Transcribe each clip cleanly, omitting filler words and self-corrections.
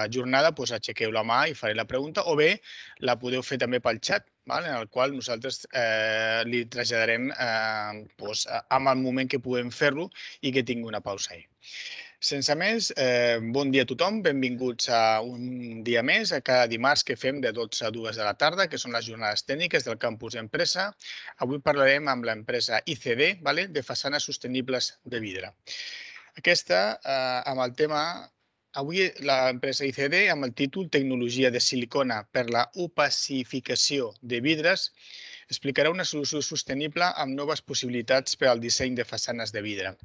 jornada, doncs aixequeu la mà i faré la pregunta, o bé la podeu fer també pel xat, en el qual nosaltres li traslladarem amb el moment que puguem fer-lo i que tingui una pausa ahí. Sense més, bon dia a tothom, benvinguts a un dia més, a cada dimarts que fem de 12 a 2 de la tarda, que són les jornades tècniques del campus Empresa. Avui parlarem amb l'empresa ICD, de façanes sostenibles de vidre. Aquesta, amb el tema, avui l'empresa ICD, amb el títol Tecnologia de silicona per la opacificació de vidres, explicarà una solució sostenible amb noves possibilitats per al disseny de façanes de vidre.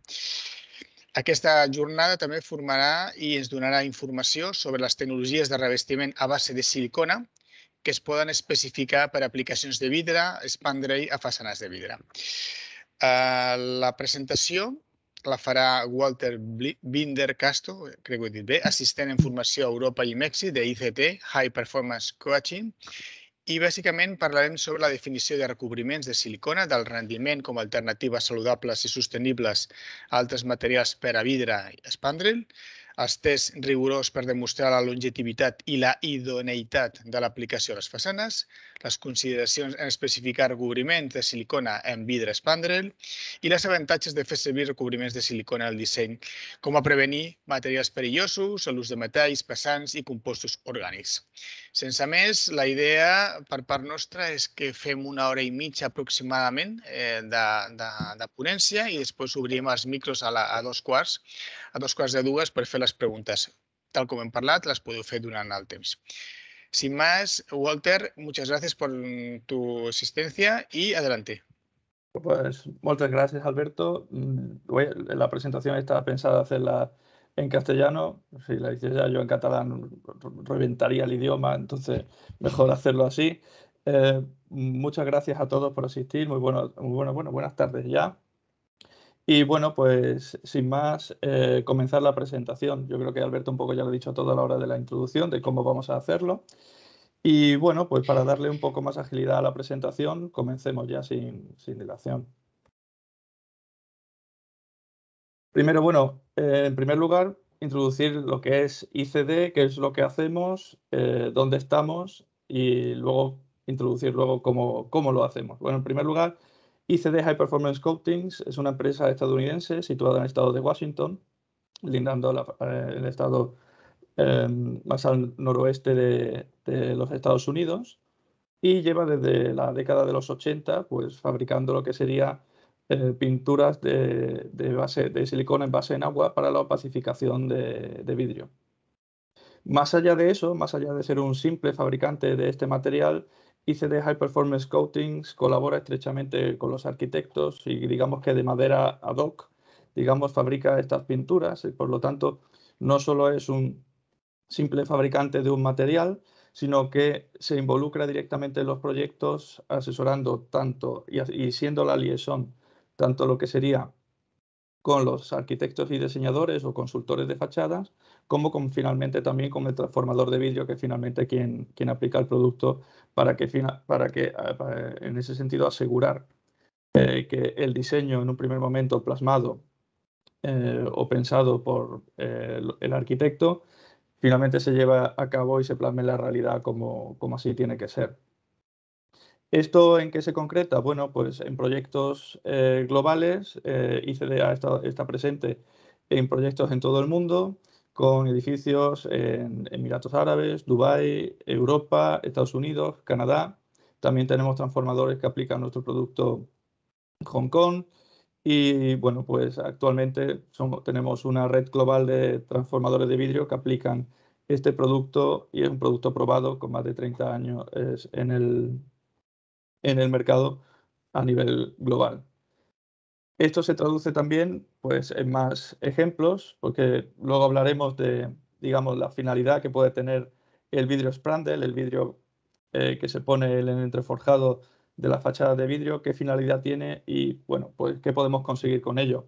Aquesta jornada també formarà i ens donarà informació sobre les tecnologies de revestiment a base de silicona que es poden especificar per aplicacions de vidre, spandrell a façanes de vidre. La presentació la farà Walter Binder Casto, crec que ho he dit bé, assistent en formació a Europa i Mèxic de ICT, High Performance Coaching, i bàsicament parlarem sobre la definició de recobriments de silicona, del rendiment com a alternatives saludables i sostenibles a altres materials per a vidre i espandrell, els tests rigorosos per demostrar la longevitivitat i la idoneïtat de l'aplicació a les façanes, les consideracions en especificar recobriments de silicona en vidre espandrell i els avantatges de fer servir recobriments de silicona al disseny, com a prevenir materials perillosos, l'ús de metalls pesants i compostos orgànics. Sense més, la idea per part nostra és que fem una hora i mitja aproximadament de ponència i després obrim els micros a dos quarts de dues per fer les preguntes. Tal com hem parlat, las podeu fer durant el temps. Sin más, Walter, muchas gracias por tu asistencia y adelante. Pues muchas gracias, Alberto. La presentación está pensada hacerla en castellano. Si la hiciera yo en catalán, reventaría el idioma, entonces mejor hacerlo así. Muchas gracias a todos por asistir. Buenas tardes ya. Y bueno, pues sin más, comenzar la presentación. Yo creo que Alberto un poco ya lo ha dicho todo a la hora de la introducción, de cómo vamos a hacerlo. Y bueno, pues para darle un poco más agilidad a la presentación, comencemos ya sin dilación. Primero, bueno, en primer lugar, introducir lo que es ICD, qué es lo que hacemos, dónde estamos y luego introducir cómo lo hacemos. Bueno, en primer lugar, ICD High Performance Coatings es una empresa estadounidense situada en el estado de Washington, lindando el estado más al noroeste de los Estados Unidos, y lleva desde la década de los 80 pues, fabricando lo que sería pinturas de silicona en base en agua para la opacificación de vidrio. Más allá de eso, más allá de ser un simple fabricante de este material, ICD High Performance Coatings colabora estrechamente con los arquitectos y digamos que de madera ad hoc, fabrica estas pinturas y por lo tanto no solo es un simple fabricante de un material, sino que se involucra directamente en los proyectos asesorando tanto y siendo la liaison, tanto lo que sería con los arquitectos y diseñadores o consultores de fachadas, como finalmente también con el transformador de vidrio, que finalmente quien aplica el producto para que en ese sentido asegurar que el diseño en un primer momento plasmado o pensado por el arquitecto finalmente se lleva a cabo y se plasma en la realidad como así tiene que ser. ¿Esto en qué se concreta? Bueno, pues en proyectos globales. ICD está presente en proyectos en todo el mundo, con edificios en Emiratos Árabes, Dubái, Europa, Estados Unidos, Canadá. También tenemos transformadores que aplican nuestro producto en Hong Kong. Y bueno, pues actualmente tenemos una red global de transformadores de vidrio que aplican este producto y es un producto probado con más de 30 años en el mercado a nivel global. Esto se traduce también pues, en más ejemplos, porque luego hablaremos de, digamos, la finalidad que puede tener el vidrio spandrel, el vidrio que se pone en el entreforjado de la fachada de vidrio, qué finalidad tiene y, bueno, pues qué podemos conseguir con ello.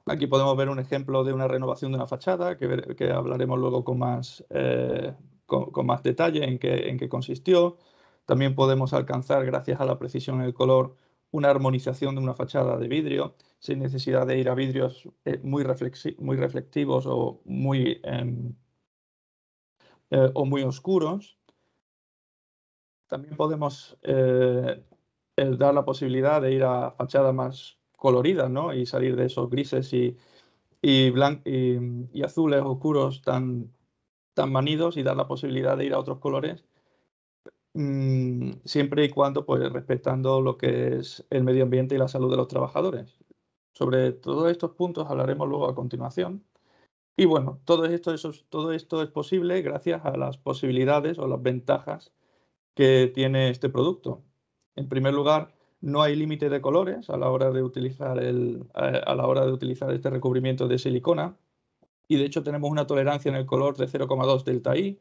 Aquí podemos ver un ejemplo de una renovación de una fachada, que hablaremos luego con más detalle en qué consistió. También podemos alcanzar, gracias a la precisión en el color, una armonización de una fachada de vidrio, sin necesidad de ir a vidrios muy reflectivos o muy oscuros. También podemos dar la posibilidad de ir a fachadas más coloridas, ¿no? Y salir de esos grises y azules oscuros tan manidos, y dar la posibilidad de ir a otros colores, siempre y cuando pues respetando lo que es el medio ambiente y la salud de los trabajadores. Sobre todos estos puntos hablaremos luego a continuación. Y bueno, todo esto es posible gracias a las posibilidades o las ventajas que tiene este producto. En primer lugar, no hay límite de colores a la hora de utilizar este recubrimiento de silicona, y de hecho tenemos una tolerancia en el color de 0,2 delta I,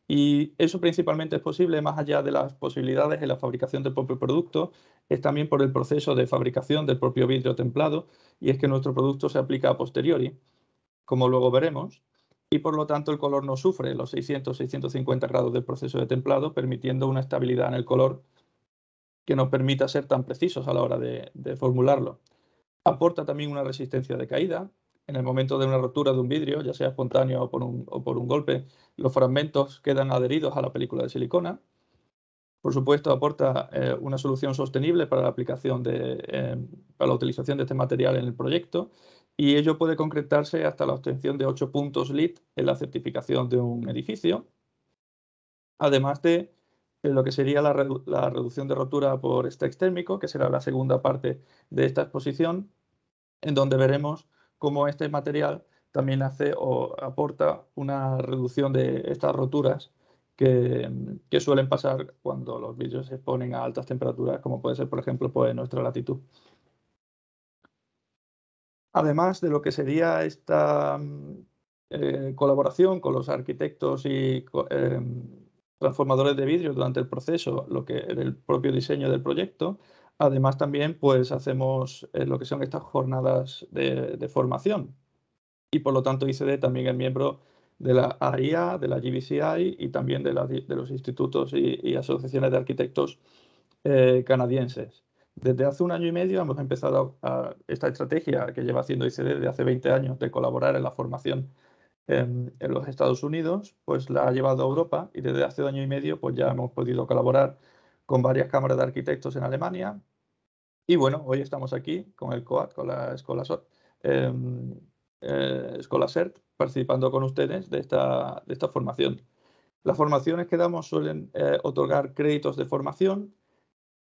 y eso principalmente es posible, más allá de las posibilidades en la fabricación del propio producto, es también por el proceso de fabricación del propio vidrio templado, y es que nuestro producto se aplica a posteriori, como luego veremos, y por lo tanto el color no sufre los 600-650 grados del proceso de templado, permitiendo una estabilidad en el color que nos permita ser tan precisos a la hora de formularlo. Aporta también una resistencia de caída. En el momento de una rotura de un vidrio, ya sea espontáneo o por un golpe, los fragmentos quedan adheridos a la película de silicona. Por supuesto, aporta una solución sostenible para la para la utilización de este material en el proyecto, y ello puede concretarse hasta la obtención de 8 puntos LEED en la certificación de un edificio, además de lo que sería la reducción de rotura por estrés térmico, que será la segunda parte de esta exposición, en donde veremos cómo este material también hace o aporta una reducción de estas roturas que suelen pasar cuando los vidrios se exponen a altas temperaturas, como puede ser, por ejemplo, pues, en nuestra latitud. Además de lo que sería esta colaboración con los arquitectos y transformadores de vidrio durante el proceso, el propio diseño del proyecto, además también pues hacemos lo que son estas jornadas de formación, y por lo tanto ICD también es miembro de la AIA, de la GBCI y también de los institutos y asociaciones de arquitectos canadienses. Desde hace 1 año y medio hemos empezado esta estrategia que lleva haciendo ICD desde hace 20 años de colaborar en la formación en los Estados Unidos, pues la ha llevado a Europa, y desde hace 1 año y medio pues ya hemos podido colaborar con varias cámaras de arquitectos en Alemania. Y bueno, hoy estamos aquí con el COAT, con la Escola CERT, participando con ustedes de esta formación. Las formaciones que damos suelen otorgar créditos de formación.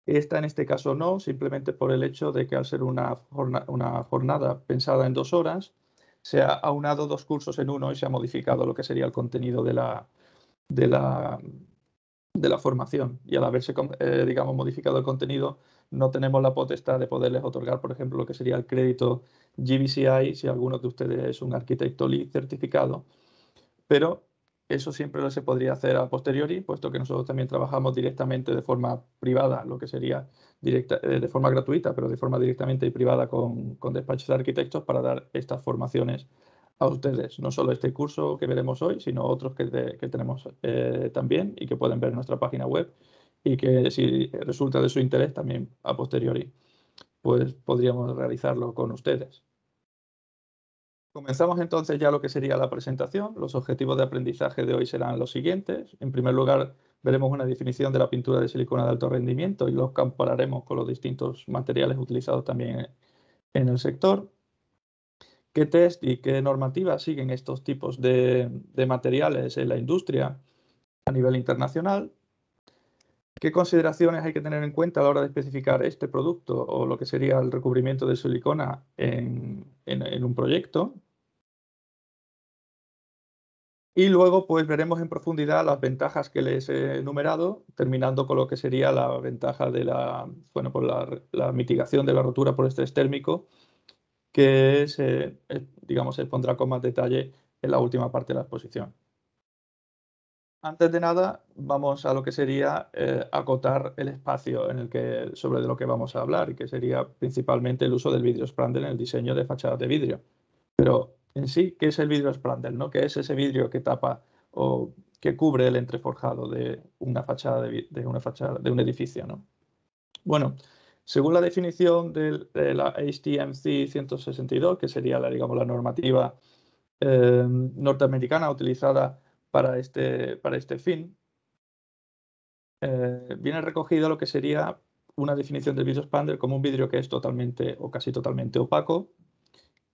Esta en este caso no, simplemente por el hecho de que al ser una jornada pensada en 2 horas, se ha aunado 2 cursos en uno y se ha modificado lo que sería el contenido de la formación. Y al haberse, digamos, modificado el contenido, no tenemos la potestad de poderles otorgar, por ejemplo, lo que sería el crédito GBCI, si alguno de ustedes es un arquitecto LEED certificado, pero eso siempre se podría hacer a posteriori, puesto que nosotros también trabajamos directamente de forma privada, lo que sería de forma gratuita, pero de forma directamente y privada con despachos de arquitectos para dar estas formaciones a ustedes. No solo este curso que veremos hoy, sino otros que tenemos también, y que pueden ver en nuestra página web, y que si resulta de su interés también a posteriori, pues podríamos realizarlo con ustedes. Comenzamos entonces ya lo que sería la presentación. Los objetivos de aprendizaje de hoy serán los siguientes. En primer lugar, veremos una definición de la pintura de silicona de alto rendimiento y los compararemos con los distintos materiales utilizados también en el sector. ¿Qué test y qué normativas siguen estos tipos de materiales en la industria a nivel internacional? ¿Qué consideraciones hay que tener en cuenta a la hora de especificar este producto o lo que sería el recubrimiento de silicona en un proyecto? Y luego pues veremos en profundidad las ventajas que les he enumerado, terminando con lo que sería la ventaja de la mitigación de la rotura por estrés térmico, que digamos, se pondrá con más detalle en la última parte de la exposición. Antes de nada, vamos a lo que sería acotar el espacio sobre lo que vamos a hablar, y que sería principalmente el uso del vidrio Sprandl en el diseño de fachadas de vidrio. Pero en sí, ¿qué es el vidrio Sprandl, ¿no? ¿Qué es ese vidrio que tapa o que cubre el entreforjado de una fachada de un edificio, ¿no? Bueno, Según la definición de la HTMC 162, que sería digamos, la normativa norteamericana utilizada para este fin, viene recogido lo que sería una definición del vidrio expander como un vidrio que es totalmente o casi totalmente opaco,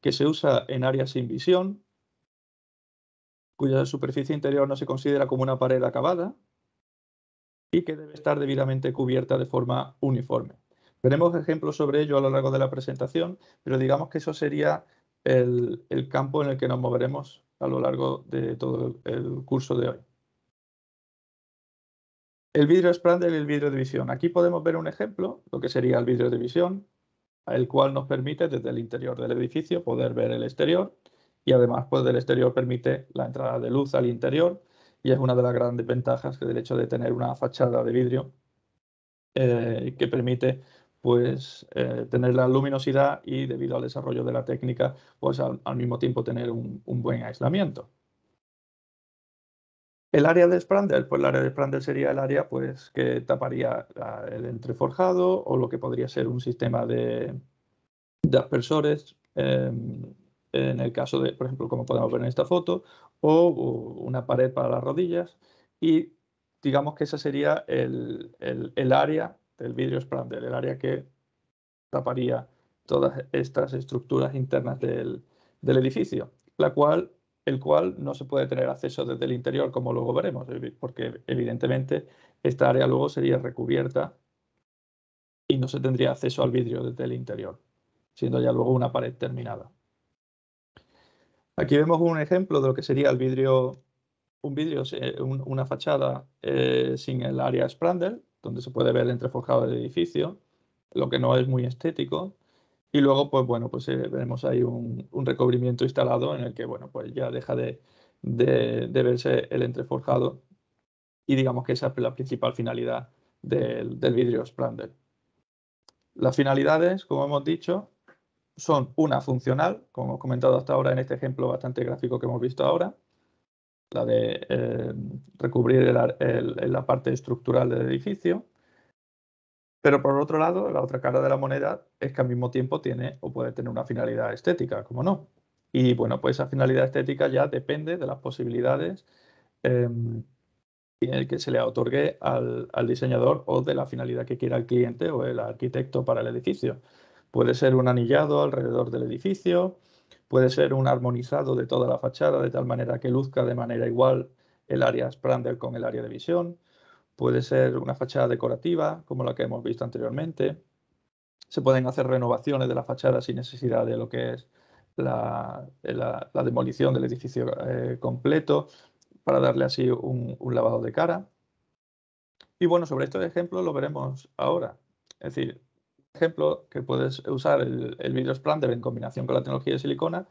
que se usa en áreas sin visión, cuya superficie interior no se considera como una pared acabada y que debe estar debidamente cubierta de forma uniforme. Veremos ejemplos sobre ello a lo largo de la presentación, pero digamos que eso sería el campo en el que nos moveremos a lo largo de todo el curso de hoy. El vidrio expander y el vidrio de visión. Aquí podemos ver un ejemplo, lo que sería el vidrio de visión, el cual nos permite desde el interior del edificio poder ver el exterior y además pues del exterior permite la entrada de luz al interior y es una de las grandes ventajas del hecho de tener una fachada de vidrio que permite pues tener la luminosidad y debido al desarrollo de la técnica pues al mismo tiempo tener un buen aislamiento. El área de Sprander, pues el área de Sprander sería el área pues, que taparía el entreforjado o lo que podría ser un sistema de aspersores, en el caso de, por ejemplo, como podemos ver en esta foto, o una pared para las rodillas. Y digamos que ese sería el área del vidrio Sprander, el área que taparía todas estas estructuras internas del edificio, el cual no se puede tener acceso desde el interior, como luego veremos, porque evidentemente esta área luego sería recubierta y no se tendría acceso al vidrio desde el interior, siendo ya luego una pared terminada. Aquí vemos un ejemplo de lo que sería el vidrio, una fachada sin el área Sprander, donde se puede ver el entreforjado del edificio, lo que no es muy estético. Y luego, pues bueno, pues veremos ahí un recubrimiento instalado en el que, bueno, pues ya deja de verse el entreforjado y digamos que esa es la principal finalidad del vidrio Sprander. Las finalidades, como hemos dicho, son una funcional, como hemos comentado hasta ahora en este ejemplo bastante gráfico que hemos visto ahora, la de recubrir la parte estructural del edificio. Pero por otro lado, la otra cara de la moneda es que al mismo tiempo tiene o puede tener una finalidad estética, como no. Y bueno, pues esa finalidad estética ya depende de las posibilidades que se le otorgue al diseñador o de la finalidad que quiera el cliente o el arquitecto para el edificio. Puede ser un anillado alrededor del edificio, puede ser un armonizado de toda la fachada de tal manera que luzca de manera igual el área Sprander con el área de visión. Puede ser una fachada decorativa, como la que hemos visto anteriormente. Se pueden hacer renovaciones de la fachada sin necesidad de lo que es la demolición del edificio completo, para darle así un lavado de cara. Y bueno, sobre estos ejemplos lo veremos ahora. Es decir, un ejemplo que puedes usar el vidrio Sprander en combinación con la tecnología de silicona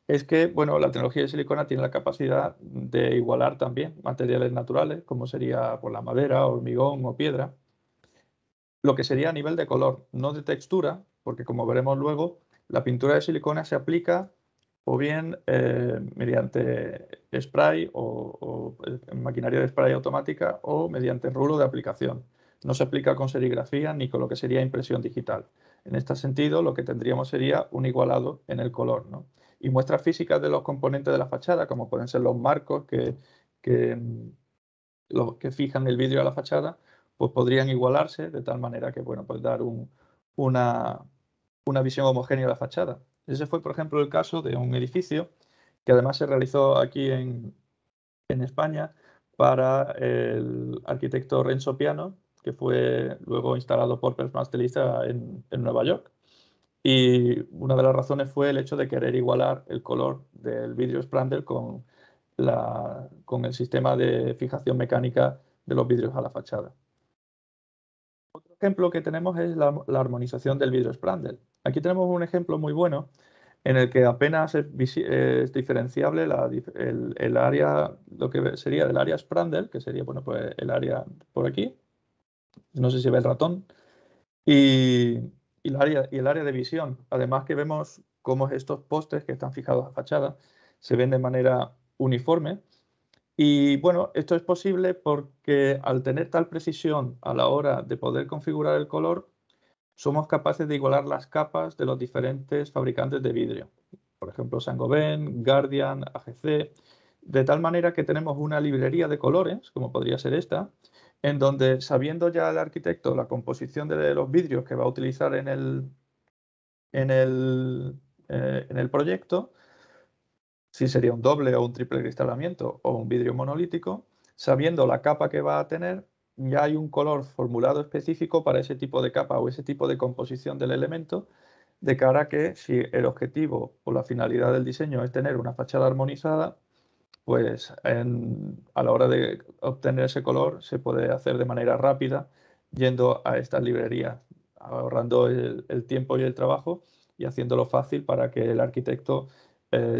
es que, bueno, la tecnología de silicona tiene la capacidad de igualar también materiales naturales, como sería por la madera, hormigón o piedra, lo que sería a nivel de color, no de textura, porque como veremos luego, la pintura de silicona se aplica o bien mediante spray o maquinaria de spray automática o mediante rulo de aplicación. No se aplica con serigrafía ni con lo que sería impresión digital. En este sentido, lo que tendríamos sería un igualado en el color, ¿no? Y muestras físicas de los componentes de la fachada, como pueden ser los marcos que fijan el vidrio a la fachada, pues podrían igualarse de tal manera que, bueno, pues dar una visión homogénea de la fachada. Ese fue, por ejemplo, el caso de un edificio que además se realizó aquí en España para el arquitecto Renzo Piano, que fue luego instalado por Persmastelista en Nueva York. Y una de las razones fue el hecho de querer igualar el color del vidrio Sprander con el sistema de fijación mecánica de los vidrios a la fachada. Otro ejemplo que tenemos es la armonización del vidrio Sprander. Aquí tenemos un ejemplo muy bueno en el que apenas es diferenciable el área, lo que sería del área Sprander, que sería, bueno, pues el área por aquí, no sé si ve el ratón, y el área de visión. Además que vemos cómo estos postes que están fijados a fachada se ven de manera uniforme. Y bueno, esto es posible porque al tener tal precisión a la hora de poder configurar el color, somos capaces de igualar las capas de los diferentes fabricantes de vidrio. Por ejemplo, Saint-Gobain, Guardian, AGC, de tal manera que tenemos una librería de colores, como podría ser esta, en donde, sabiendo ya el arquitecto la composición de los vidrios que va a utilizar en el proyecto, si sería un doble o un triple cristalamiento o un vidrio monolítico, sabiendo la capa que va a tener, ya hay un color formulado específico para ese tipo de capa o ese tipo de composición del elemento, de cara a que si el objetivo o la finalidad del diseño es tener una fachada armonizada, pues a la hora de obtener ese color se puede hacer de manera rápida yendo a estas librerías, ahorrando el tiempo y el trabajo y haciéndolo fácil para que el arquitecto,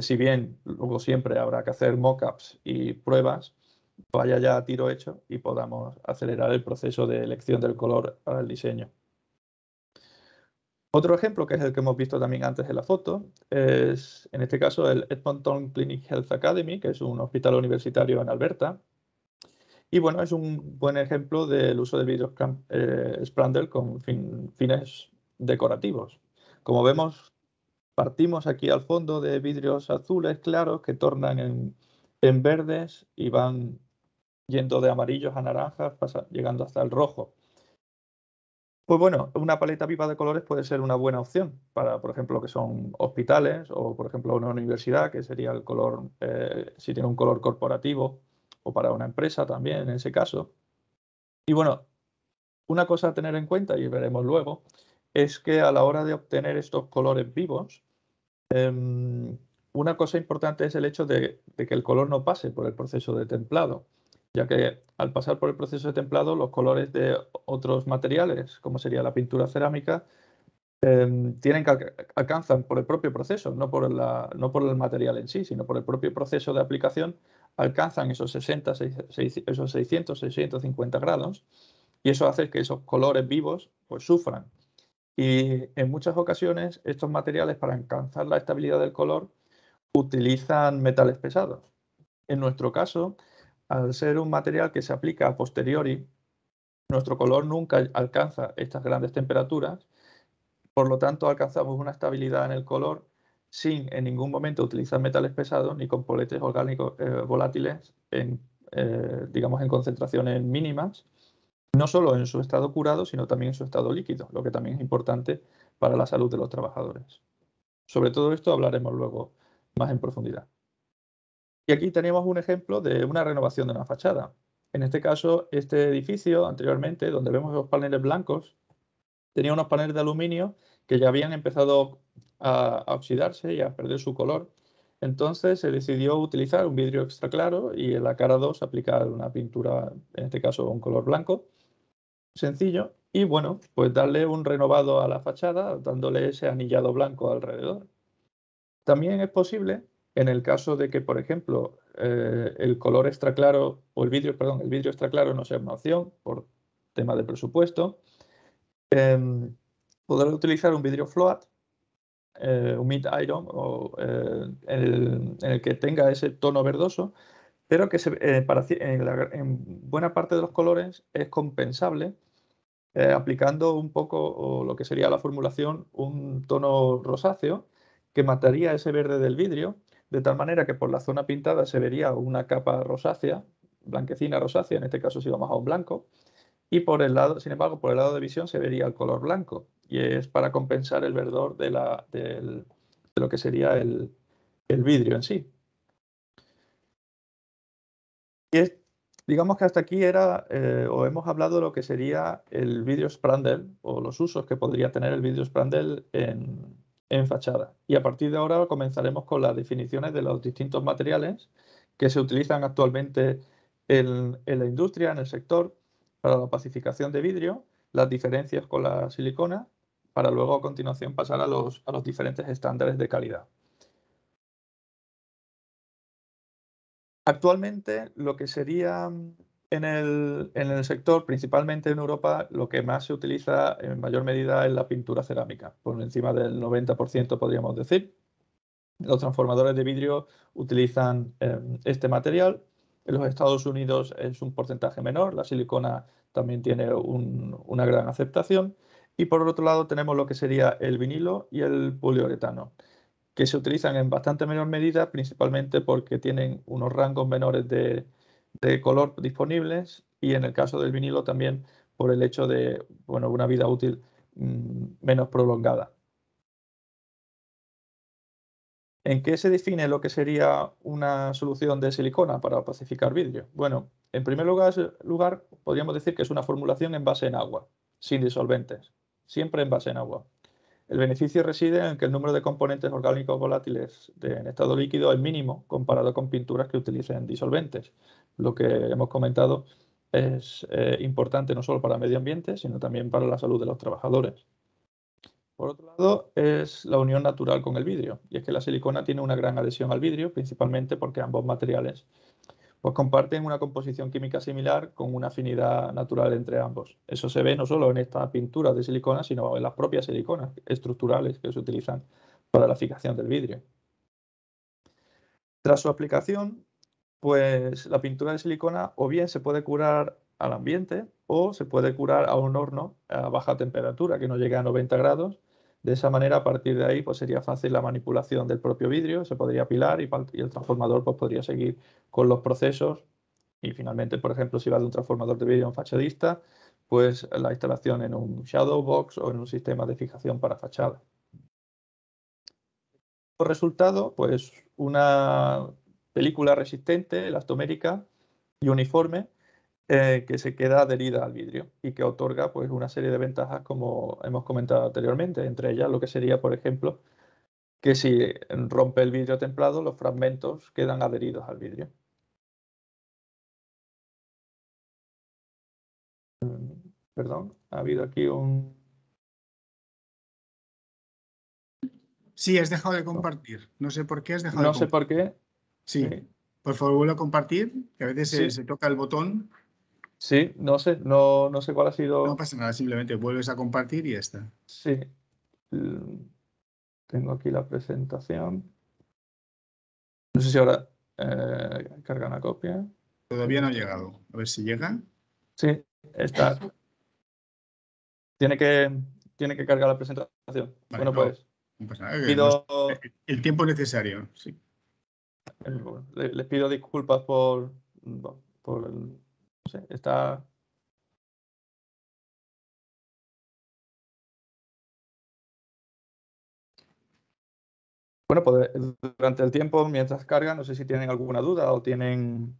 si bien luego siempre habrá que hacer mockups y pruebas, vaya ya a tiro hecho y podamos acelerar el proceso de elección del color para el diseño. Otro ejemplo, que es el que hemos visto también antes en la foto, es en este caso el Edmonton Clinic Health Academy, que es un hospital universitario en Alberta. Y bueno, es un buen ejemplo del uso del vidrio Sprandel con fines decorativos. Como vemos, partimos aquí al fondo de vidrios azules claros que tornan en verdes y van yendo de amarillos a naranjas, llegando hasta el rojo. Pues bueno, una paleta viva de colores puede ser una buena opción para, por ejemplo, lo que son hospitales o, por ejemplo, una universidad, que sería el color, si tiene un color corporativo, o para una empresa también en ese caso. Y bueno, una cosa a tener en cuenta, y veremos luego, es que a la hora de obtener estos colores vivos, una cosa importante es el hecho de que el color no pase por el proceso de templado, ya que al pasar por el proceso de templado, los colores de otros materiales, como sería la pintura cerámica, alcanzan por el propio proceso, no por el material en sí, sino por el propio proceso de aplicación, alcanzan esos 60, esos 600, 650 grados, y eso hace que esos colores vivos pues sufran. Y en muchas ocasiones estos materiales, para alcanzar la estabilidad del color, utilizan metales pesados. En nuestro caso, al ser un material que se aplica a posteriori, nuestro color nunca alcanza estas grandes temperaturas, por lo tanto alcanzamos una estabilidad en el color sin en ningún momento utilizar metales pesados ni componentes orgánicos volátiles digamos en concentraciones mínimas, no solo en su estado curado, sino también en su estado líquido, lo que también es importante para la salud de los trabajadores. Sobre todo esto hablaremos luego más en profundidad. Y aquí tenemos un ejemplo de una renovación de una fachada. En este caso, este edificio anteriormente, donde vemos los paneles blancos, tenía unos paneles de aluminio que ya habían empezado a oxidarse y a perder su color. Entonces se decidió utilizar un vidrio extra claro y en la cara 2 aplicar una pintura, en este caso un color blanco, sencillo, y bueno, pues darle un renovado a la fachada, dándole ese anillado blanco alrededor. También es posible, en el caso de que, por ejemplo, el color extra claro, o el vidrio extra claro no sea una opción por tema de presupuesto, poder utilizar un vidrio float, un mid iron, en el que tenga ese tono verdoso, pero que en buena parte de los colores es compensable aplicando un poco o lo que sería la formulación, un tono rosáceo que mataría ese verde del vidrio, de tal manera que por la zona pintada se vería una capa rosácea, blanquecina rosácea, en este caso si vamos a un blanco, y por el lado, sin embargo, por el lado de visión se vería el color blanco, y es para compensar el verdor de lo que sería el vidrio en sí. Y digamos que hasta aquí o hemos hablado de lo que sería el vidrio Sprandel o los usos que podría tener el vidrio Sprandel en fachada. Y a partir de ahora comenzaremos con las definiciones de los distintos materiales que se utilizan actualmente en la industria, en el sector, para la opacificación de vidrio, las diferencias con la silicona, para luego a continuación pasar a los diferentes estándares de calidad. Actualmente, lo que sería en el sector, principalmente en Europa, lo que más se utiliza en mayor medida es la pintura cerámica, por encima del 90% podríamos decir. Los transformadores de vidrio utilizan este material. En los Estados Unidos es un porcentaje menor, la silicona también tiene una gran aceptación. Y por otro lado tenemos lo que sería el vinilo y el poliuretano, que se utilizan en bastante menor medida, principalmente porque tienen unos rangos menores de color disponibles, y en el caso del vinilo también por el hecho de, bueno, una vida útil menos prolongada. ¿En qué se define lo que sería una solución de silicona para pacificar vidrio? Bueno, en primer lugar, podríamos decir que es una formulación en base en agua, sin disolventes, siempre en base en agua. El beneficio reside en que el número de componentes orgánicos volátiles en estado líquido es mínimo comparado con pinturas que utilicen disolventes. Lo que hemos comentado es importante no solo para el medio ambiente, sino también para la salud de los trabajadores. Por otro lado, es la unión natural con el vidrio, y es que la silicona tiene una gran adhesión al vidrio, principalmente porque ambos materiales pues comparten una composición química similar con una afinidad natural entre ambos. Eso se ve no solo en estas pinturas de silicona, sino en las propias siliconas estructurales que se utilizan para la fijación del vidrio. Tras su aplicación, pues la pintura de silicona o bien se puede curar al ambiente o se puede curar a un horno a baja temperatura que no llegue a 90 grados. De esa manera, a partir de ahí, pues sería fácil la manipulación del propio vidrio, se podría apilar y el transformador pues, podría seguir con los procesos. Y finalmente, por ejemplo, si va de un transformador de vidrio a un fachadista, pues la instalación en un shadow box o en un sistema de fijación para fachada. Como resultado, pues una película resistente, elastomérica y uniforme que se queda adherida al vidrio y que otorga pues una serie de ventajas como hemos comentado anteriormente, entre ellas lo que sería, por ejemplo, que si rompe el vidrio templado, los fragmentos quedan adheridos al vidrio. Perdón, ha habido aquí un... Sí, has dejado de compartir. No sé por qué has dejado de No sé compartir. por qué. Sí, Sí, por favor, vuelve a compartir, que a veces sí, se toca el botón. sí, no sé, no sé cuál ha No sido. pasa nada, simplemente vuelves a compartir y ya está. Sí, mm, tengo aquí la presentación. No sé si ahora carga una copia. Todavía no ha llegado. A ver si llega. Sí, está. Tiene que cargar la presentación. Vale, Bueno, no, pues no pasa nada. pido, El tiempo necesario. Sí. les pido disculpas no sé, está. Bueno, pues durante el tiempo, mientras carga, no sé si tienen alguna duda o tienen,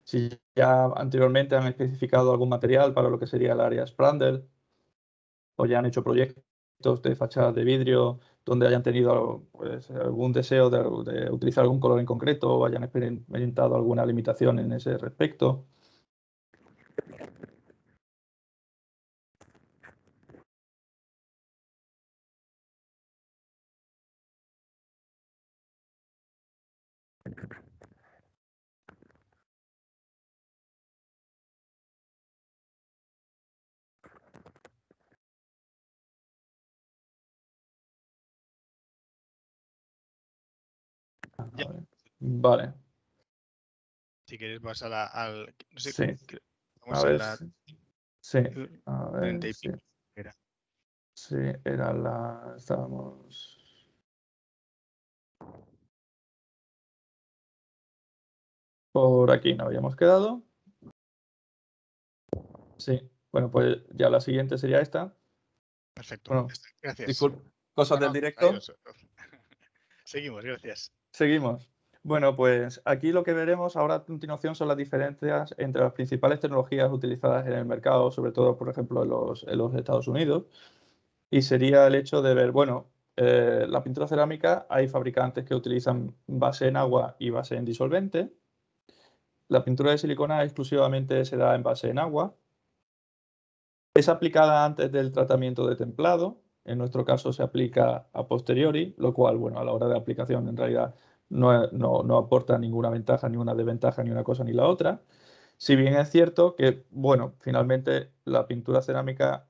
si ya anteriormente han especificado algún material para lo que sería el área Sprandel, o ya han hecho proyectos de fachadas de vidrio donde hayan tenido pues, algún deseo de utilizar algún color en concreto o hayan experimentado alguna limitación en ese respecto. Ya. Vale, Si quieres vas al... No sé, sí. A vamos en ver, la sí, a 30 ver, y sí, pico. Era. sí, era la, estábamos... Por aquí no habíamos quedado. Sí, bueno, pues ya la siguiente sería esta. Perfecto. Bueno, Gracias. disculpe, cosas No, del no, directo. adiós. Seguimos, gracias. Seguimos. Bueno, pues aquí lo que veremos ahora a continuación son las diferencias entre las principales tecnologías utilizadas en el mercado, sobre todo, por ejemplo, en los Estados Unidos. Y sería el hecho de ver, bueno, la pintura cerámica, hay fabricantes que utilizan base en agua y base en disolvente. La pintura de silicona exclusivamente se da en base en agua. Es aplicada antes del tratamiento de templado. En nuestro caso se aplica a posteriori, lo cual, bueno, a la hora de aplicación en realidad no aporta ninguna ventaja, ni una desventaja, ni una cosa ni la otra. Si bien es cierto que, bueno, finalmente la pintura cerámica,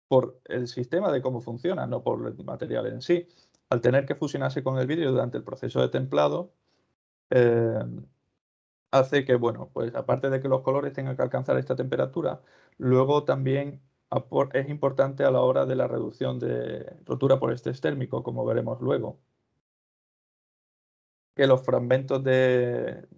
por el sistema de cómo funciona, no por el material en sí, al tener que fusionarse con el vidrio durante el proceso de templado, eh, hace que, bueno, pues aparte de que los colores tengan que alcanzar esta temperatura, luego también es importante a la hora de la reducción de rotura por estrés térmico, como veremos luego, que los fragmentos de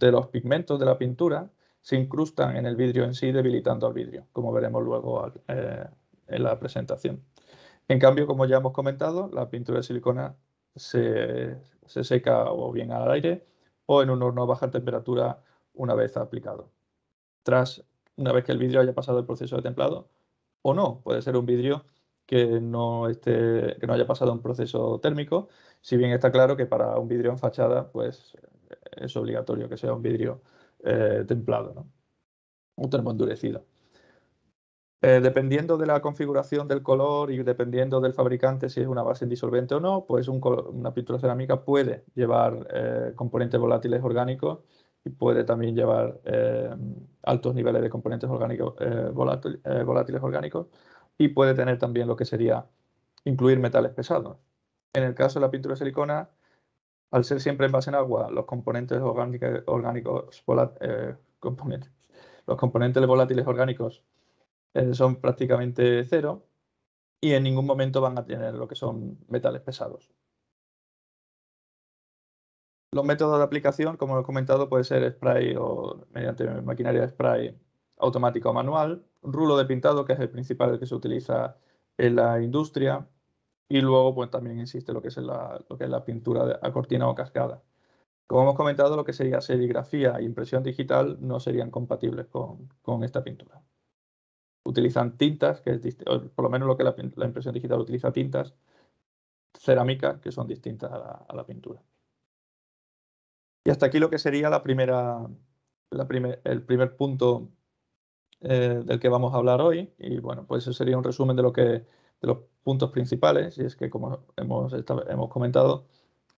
los pigmentos de la pintura se incrustan en el vidrio en sí, debilitando al vidrio, como veremos luego en la presentación. En cambio, como ya hemos comentado, la pintura de silicona se seca o bien al aire o en un horno a baja temperatura una vez aplicado. Una vez que el vidrio haya pasado el proceso de templado, o no, puede ser un vidrio que no haya pasado un proceso térmico, si bien está claro que para un vidrio en fachada, pues es obligatorio que sea un vidrio templado, ¿no? Un termo endurecido. Dependiendo de la configuración del color y dependiendo del fabricante, si es una base en disolvente o no, pues una pintura cerámica puede llevar componentes volátiles orgánicos y puede también llevar altos niveles de componentes orgánicos, volátiles orgánicos, y puede tener también lo que sería incluir metales pesados. En el caso de la pintura de silicona, al ser siempre en base en agua, los componentes los componentes volátiles orgánicos son prácticamente cero y en ningún momento van a tener lo que son metales pesados. Los métodos de aplicación, como he comentado, puede ser spray o mediante maquinaria de spray automática o manual, rulo de pintado, que es el principal que se utiliza en la industria, y luego pues también existe lo que es la pintura a cortina o cascada. Como hemos comentado, lo que sería serigrafía e impresión digital no serían compatibles con esta pintura. Utilizan tintas, por lo menos lo que la impresión digital utiliza tintas cerámicas que son distintas a la pintura. Y hasta aquí lo que sería el primer punto del que vamos a hablar hoy. Y bueno, pues eso sería un resumen de los puntos principales. Y es que, como hemos comentado,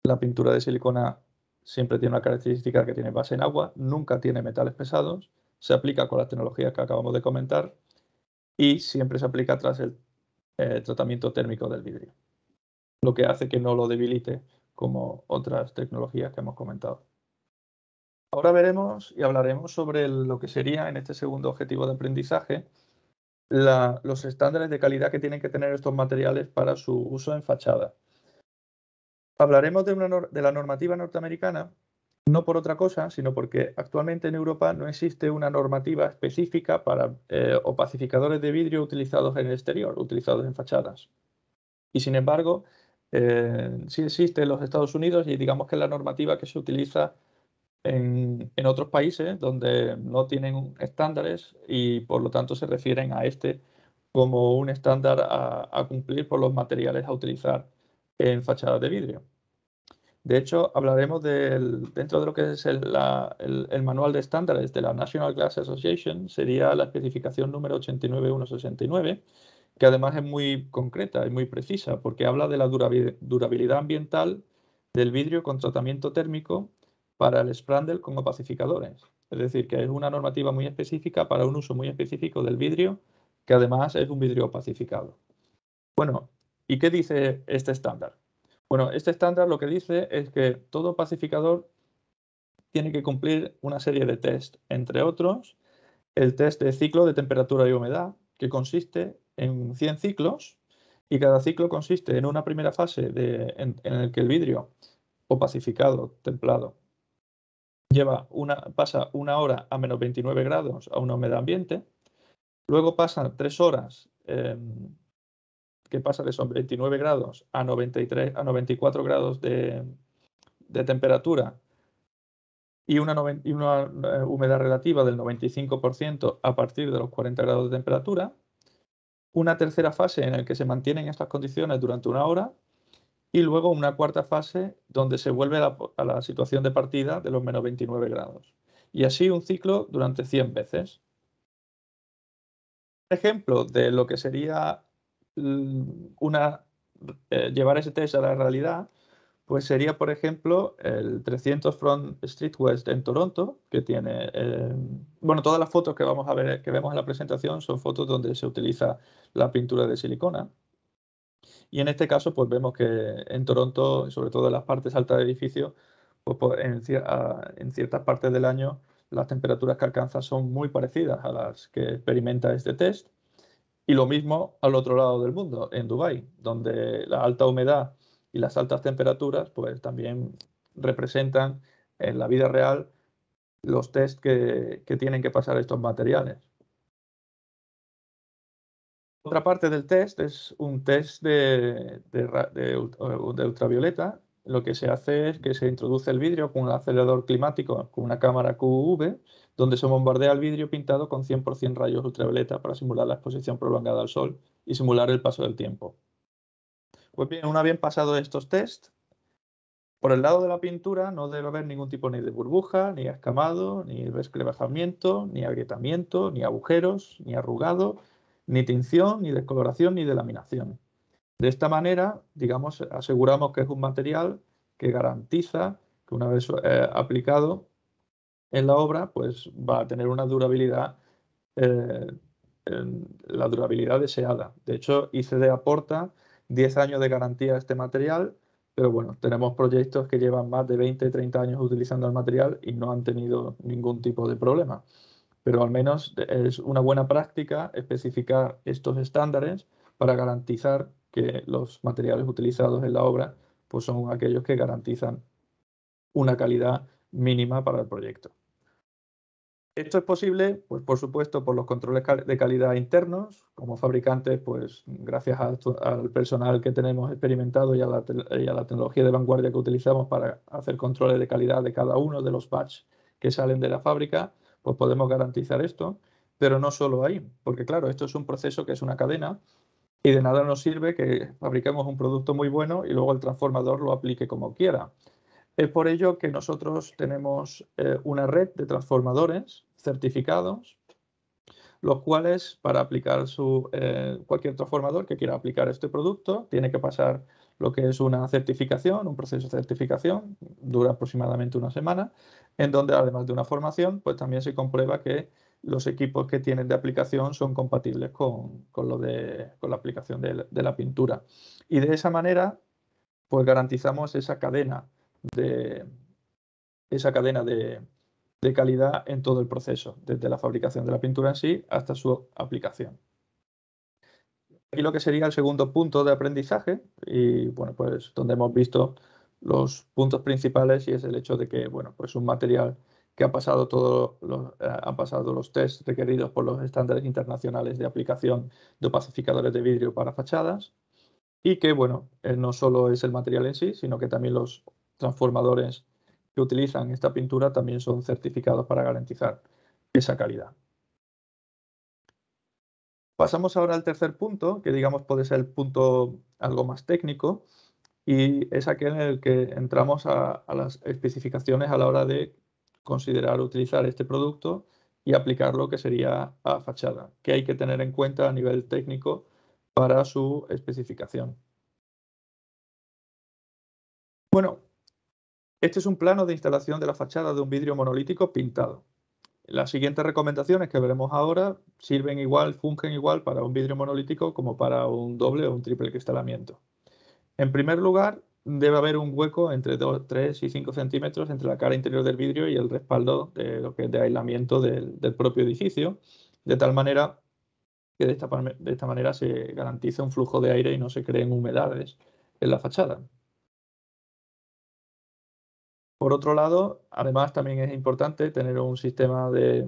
la pintura de silicona siempre tiene una característica que tiene base en agua, nunca tiene metales pesados, se aplica con las tecnologías que acabamos de comentar y siempre se aplica tras el tratamiento térmico del vidrio, lo que hace que no lo debilite como otras tecnologías que hemos comentado. Ahora veremos y hablaremos sobre lo que sería, en este segundo objetivo de aprendizaje, los estándares de calidad que tienen que tener estos materiales para su uso en fachada. Hablaremos de la normativa norteamericana, no por otra cosa, sino porque actualmente en Europa no existe una normativa específica para opacificadores de vidrio utilizados en el exterior, utilizados en fachadas. Y sin embargo, sí existe en los Estados Unidos y digamos que es la normativa que se utiliza en otros países donde no tienen estándares y por lo tanto se refieren a este como un estándar a cumplir por los materiales a utilizar en fachadas de vidrio. De hecho, hablaremos dentro de lo que es el manual de estándares de la National Glass Association, sería la especificación número 89169, que además es muy concreta y muy precisa, porque habla de la durabilidad ambiental del vidrio con tratamiento térmico para el Sprandl con opacificadores. Es decir, que es una normativa muy específica para un uso muy específico del vidrio, que además es un vidrio opacificado. Bueno, ¿y qué dice este estándar? Bueno, este estándar lo que dice es que todo opacificador tiene que cumplir una serie de test, entre otros, el test de ciclo de temperatura y humedad, que consiste en 100 ciclos, y cada ciclo consiste en una primera fase en el que el vidrio opacificado, templado, pasa una hora a menos 29 grados a una humedad ambiente, luego pasan 3 horas que pasa de esos 29 grados a 94 grados de temperatura y una humedad relativa del 95% a partir de los 40 grados de temperatura. Una tercera fase en la que se mantienen estas condiciones durante una hora y luego una cuarta fase donde se vuelve a la situación de partida de los menos 29 grados. Y así un ciclo durante 100 veces. Un ejemplo de lo que sería llevar ese test a la realidad, pues sería, por ejemplo, el 300 Front Street West en Toronto, que tiene, bueno, todas las fotos que vamos a ver, que vemos en la presentación, son fotos donde se utiliza la pintura de silicona. Y en este caso, pues vemos que en Toronto, sobre todo en las partes altas del edificio, pues en ciertas partes del año las temperaturas que alcanza son muy parecidas a las que experimenta este test. Y lo mismo al otro lado del mundo, en Dubái, donde la alta humedad y las altas temperaturas pues también representan en la vida real los test que tienen que pasar estos materiales. Otra parte del test es un test de ultravioleta. Lo que se hace es que se introduce el vidrio con un acelerador climático, con una cámara QUV, donde se bombardea el vidrio pintado con 100% rayos ultravioleta para simular la exposición prolongada al sol y simular el paso del tiempo. Pues bien, una vez pasados estos tests, por el lado de la pintura no debe haber ningún tipo ni de burbuja, ni escamado, ni resquebrajamiento, ni agrietamiento, ni agujeros, ni arrugado, ni tinción, ni descoloración, ni delaminación. De esta manera, digamos, aseguramos que es un material que garantiza que una vez aplicado en la obra, pues va a tener una durabilidad, la durabilidad deseada. De hecho, ICD aporta 10 años de garantía a este material, pero bueno, tenemos proyectos que llevan más de 20, 30 años utilizando el material y no han tenido ningún tipo de problema. Pero al menos es una buena práctica especificar estos estándares para garantizar que los materiales utilizados en la obra pues son aquellos que garantizan una calidad mínima para el proyecto. Esto es posible, pues por supuesto, por los controles de calidad internos. Como fabricantes, pues gracias al personal que tenemos experimentado y a la tecnología de vanguardia que utilizamos para hacer controles de calidad de cada uno de los batch que salen de la fábrica, pues podemos garantizar esto. Pero no solo ahí, porque claro, esto es un proceso que es una cadena y de nada nos sirve que fabriquemos un producto muy bueno y luego el transformador lo aplique como quiera. Es por ello que nosotros tenemos una red de transformadores certificados, los cuales para aplicar cualquier transformador que quiera aplicar este producto tiene que pasar lo que es una certificación, un proceso de certificación, dura aproximadamente una semana, en donde además de una formación, pues también se comprueba que los equipos que tienen de aplicación son compatibles con la aplicación de la pintura. Y de esa manera, pues garantizamos esa cadena de calidad en todo el proceso, desde la fabricación de la pintura en sí hasta su aplicación. Aquí lo que sería el segundo punto de aprendizaje y bueno, pues donde hemos visto los puntos principales y es el hecho de que bueno, pues un material que ha pasado han pasado los tests requeridos por los estándares internacionales de aplicación de opacificadores de vidrio para fachadas y que bueno, no solo es el material en sí, sino que también los transformadores que utilizan esta pintura también son certificados para garantizar esa calidad. Pasamos ahora al tercer punto, que digamos puede ser el punto algo más técnico, y es aquel en el que entramos a las especificaciones a la hora de considerar utilizar este producto y aplicarlo que sería a fachada, que hay que tener en cuenta a nivel técnico para su especificación. Bueno, este es un plano de instalación de la fachada de un vidrio monolítico pintado. Las siguientes recomendaciones que veremos ahora fungen igual para un vidrio monolítico como para un doble o un triple cristalamiento. En primer lugar, debe haber un hueco entre 3 y 5 centímetros entre la cara interior del vidrio y el respaldo de lo que es de aislamiento del propio edificio, de tal manera que de esta manera se garantiza un flujo de aire y no se creen humedades en la fachada. Por otro lado, además también es importante tener un sistema de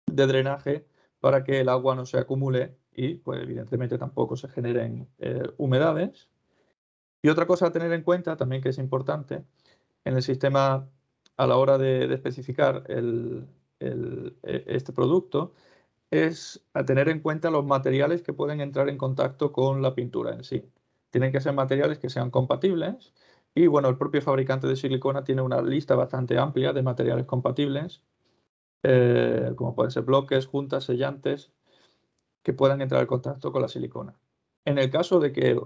drenaje para que el agua no se acumule y, pues, evidentemente tampoco se generen humedades. Y otra cosa a tener en cuenta también que es importante en el sistema a la hora de especificar este producto es a tener en cuenta los materiales que pueden entrar en contacto con la pintura en sí. Tienen que ser materiales que sean compatibles y bueno, el propio fabricante de silicona tiene una lista bastante amplia de materiales compatibles, como pueden ser bloques, juntas, sellantes, que puedan entrar en contacto con la silicona. En el caso de que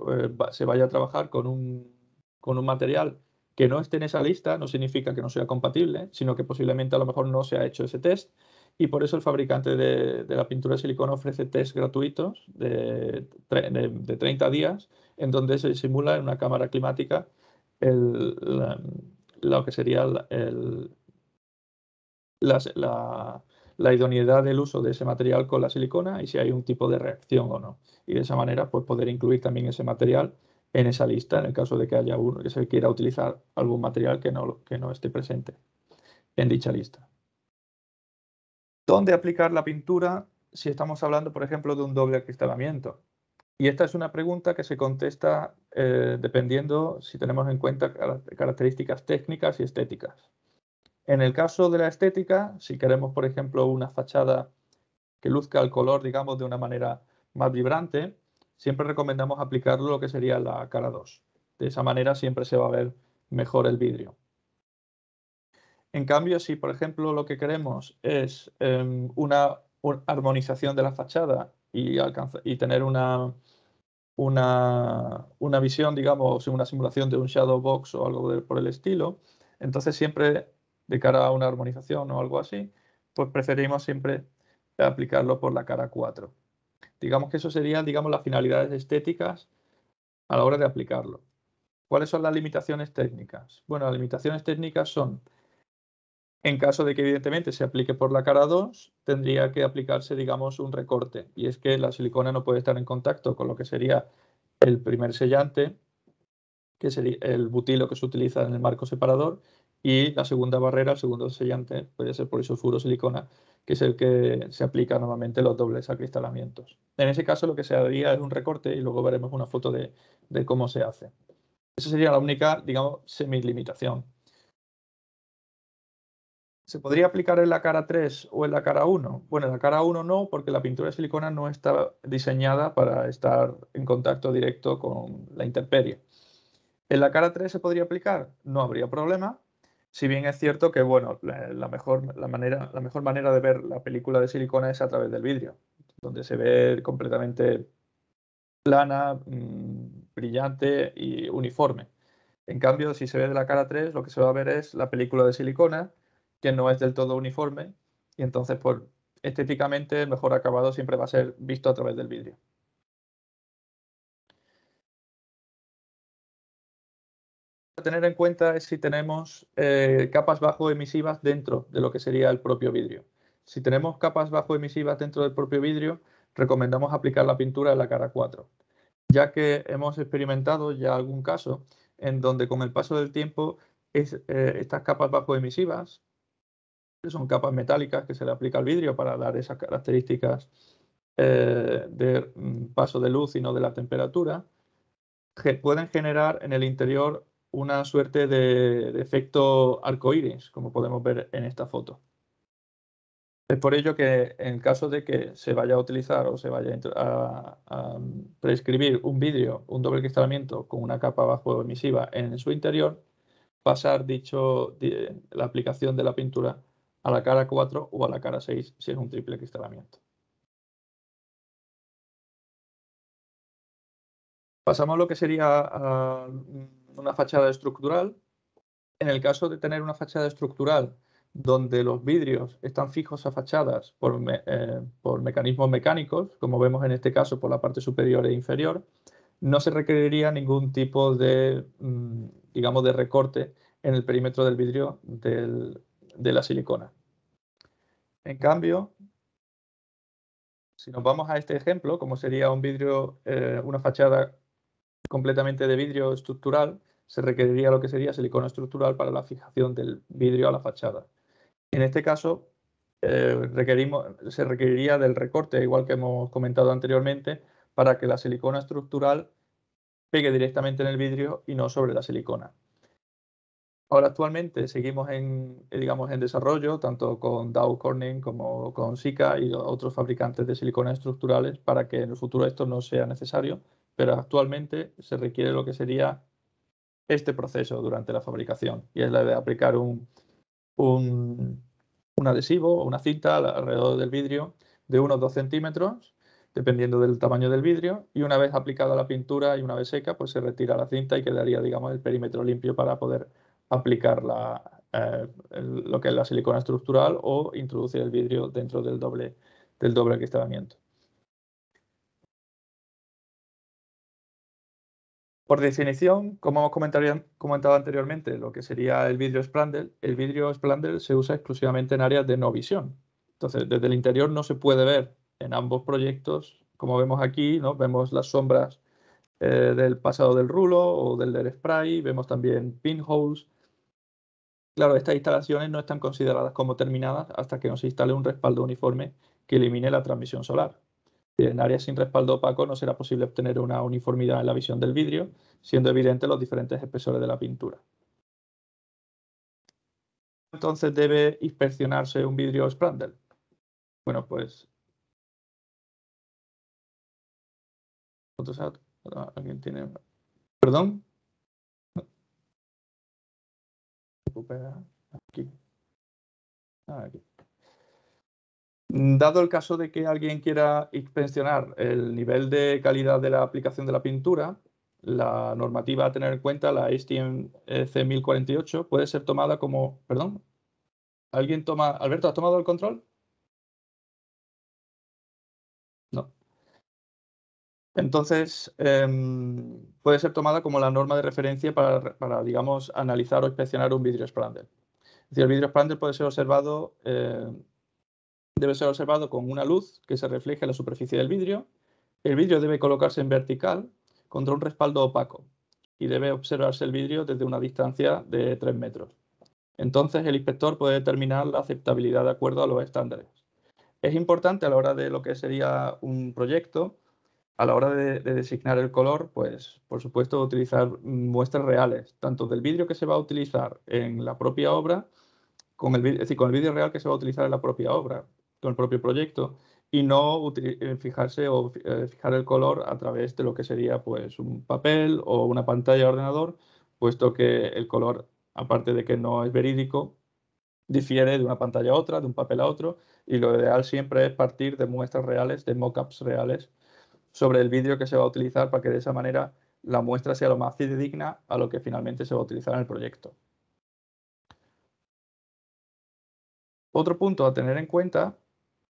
se vaya a trabajar con un material que no esté en esa lista, no significa que no sea compatible, sino que posiblemente a lo mejor no se ha hecho ese test y por eso el fabricante de la pintura de silicona ofrece test gratuitos de 30 días en donde se simula en una cámara climática lo que sería la idoneidad del uso de ese material con la silicona y si hay un tipo de reacción o no. Y de esa manera pues poder incluir también ese material en esa lista en el caso de que haya uno que se quiera utilizar algún material que no esté presente en dicha lista. ¿Dónde aplicar la pintura si estamos hablando, por ejemplo, de un doble acristalamiento? Y esta es una pregunta que se contesta dependiendo si tenemos en cuenta características técnicas y estéticas. En el caso de la estética, si queremos, por ejemplo, una fachada que luzca el color, digamos, de una manera más vibrante, siempre recomendamos aplicarlo lo que sería la cara 2. De esa manera siempre se va a ver mejor el vidrio. En cambio, si por ejemplo lo que queremos es una armonización de la fachada y tener una visión, digamos, una simulación de un shadow box o algo por el estilo, entonces siempre de cara a una armonización o algo así, pues preferimos siempre aplicarlo por la cara 4. Digamos que eso serían, digamos, las finalidades estéticas a la hora de aplicarlo. ¿Cuáles son las limitaciones técnicas? Bueno, las limitaciones técnicas son, en caso de que evidentemente se aplique por la cara 2, tendría que aplicarse, digamos, un recorte. Y es que la silicona no puede estar en contacto con lo que sería el primer sellante, que sería el butilo que se utiliza en el marco separador, y la segunda barrera, el segundo sellante, puede ser polisulfuro silicona, que es el que se aplica normalmente en los dobles acristalamientos. En ese caso lo que se haría es un recorte y luego veremos una foto de cómo se hace. Esa sería la única, digamos, semi-limitación. ¿Se podría aplicar en la cara 3 o en la cara 1? Bueno, en la cara 1 no, porque la pintura de silicona no está diseñada para estar en contacto directo con la intemperie. ¿En la cara 3 se podría aplicar? No habría problema. Si bien es cierto que, bueno, la mejor manera de ver la película de silicona es a través del vidrio, donde se ve completamente plana, brillante y uniforme. En cambio, si se ve de la cara 3, lo que se va a ver es la película de silicona, que no es del todo uniforme, y entonces, pues, estéticamente, el mejor acabado siempre va a ser visto a través del vidrio. A tener en cuenta es si tenemos capas bajo emisivas dentro de lo que sería el propio vidrio. Si tenemos capas bajo emisivas dentro del propio vidrio, recomendamos aplicar la pintura en la cara 4, ya que hemos experimentado ya algún caso en donde con el paso del tiempo estas capas bajo emisivas, que son capas metálicas que se le aplica al vidrio para dar esas características de paso de luz y no de la temperatura, pueden generar en el interior una suerte de efecto arcoíris, como podemos ver en esta foto. Es por ello que en caso de que se vaya a utilizar o se vaya a prescribir un vidrio, un doble cristalamiento con una capa bajo emisiva en su interior, pasar la aplicación de la pintura a la cara 4 o a la cara 6 si es un triple cristalamiento. Pasamos a lo que sería una fachada estructural. En el caso de tener una fachada estructural donde los vidrios están fijos a fachadas por mecanismos mecánicos, como vemos en este caso por la parte superior e inferior, no se requeriría ningún tipo de, digamos, de recorte en el perímetro del vidrio de la silicona. En cambio, si nos vamos a este ejemplo, como sería un vidrio, una fachada completamente de vidrio estructural, se requeriría lo que sería silicona estructural para la fijación del vidrio a la fachada. En este caso, se requeriría del recorte, igual que hemos comentado anteriormente, para que la silicona estructural pegue directamente en el vidrio y no sobre la silicona. Ahora actualmente seguimos digamos, en desarrollo, tanto con Dow Corning como con Sika y otros fabricantes de siliconas estructurales, para que en el futuro esto no sea necesario, pero actualmente se requiere lo que sería este proceso durante la fabricación, y es la de aplicar un adhesivo o una cinta alrededor del vidrio de unos 2 centímetros, dependiendo del tamaño del vidrio, y una vez aplicada la pintura y una vez seca, pues se retira la cinta y quedaría, digamos, el perímetro limpio para poder aplicar lo que es la silicona estructural o introducir el vidrio dentro del doble acristalamiento. Por definición, como hemos comentado anteriormente, lo que sería el vidrio Splendor se usa exclusivamente en áreas de no visión. Entonces, desde el interior no se puede ver en ambos proyectos, como vemos aquí, ¿no? Vemos las sombras del pasado del rulo o del spray, vemos también pinholes. Claro, estas instalaciones no están consideradas como terminadas hasta que no se instale un respaldo uniforme que elimine la transmisión solar. En áreas sin respaldo opaco no será posible obtener una uniformidad en la visión del vidrio, siendo evidentes los diferentes espesores de la pintura. Entonces debe inspeccionarse un vidrio Splendor. Bueno, pues ¿alguien tiene? ¿Perdón? Aquí. Aquí. Dado el caso de que alguien quiera inspeccionar el nivel de calidad de la aplicación de la pintura, la normativa a tener en cuenta, la ASTM C1048, puede ser tomada como... ¿Perdón? ¿Alguien toma... Alberto, ¿has tomado el control? No. Entonces, puede ser tomada como la norma de referencia para, digamos, analizar o inspeccionar un vidrio Splendor. Es decir, el vidrio Splendor puede ser observado... debe ser observado con una luz que se refleje en la superficie del vidrio. El vidrio debe colocarse en vertical contra un respaldo opaco y debe observarse el vidrio desde una distancia de 3 metros. Entonces el inspector puede determinar la aceptabilidad de acuerdo a los estándares. Es importante a la hora de lo que sería un proyecto, a la hora de designar el color, pues por supuesto utilizar muestras reales, tanto del vidrio que se va a utilizar en la propia obra, con el vidrio real que se va a utilizar en la propia obra, con el propio proyecto, y no fijarse o fijar el color a través de lo que sería pues un papel o una pantalla de ordenador, puesto que el color, aparte de que no es verídico, difiere de una pantalla a otra, de un papel a otro, y lo ideal siempre es partir de muestras reales, de mockups reales, sobre el vidrio que se va a utilizar para que de esa manera la muestra sea lo más fidedigna a lo que finalmente se va a utilizar en el proyecto. Otro punto a tener en cuenta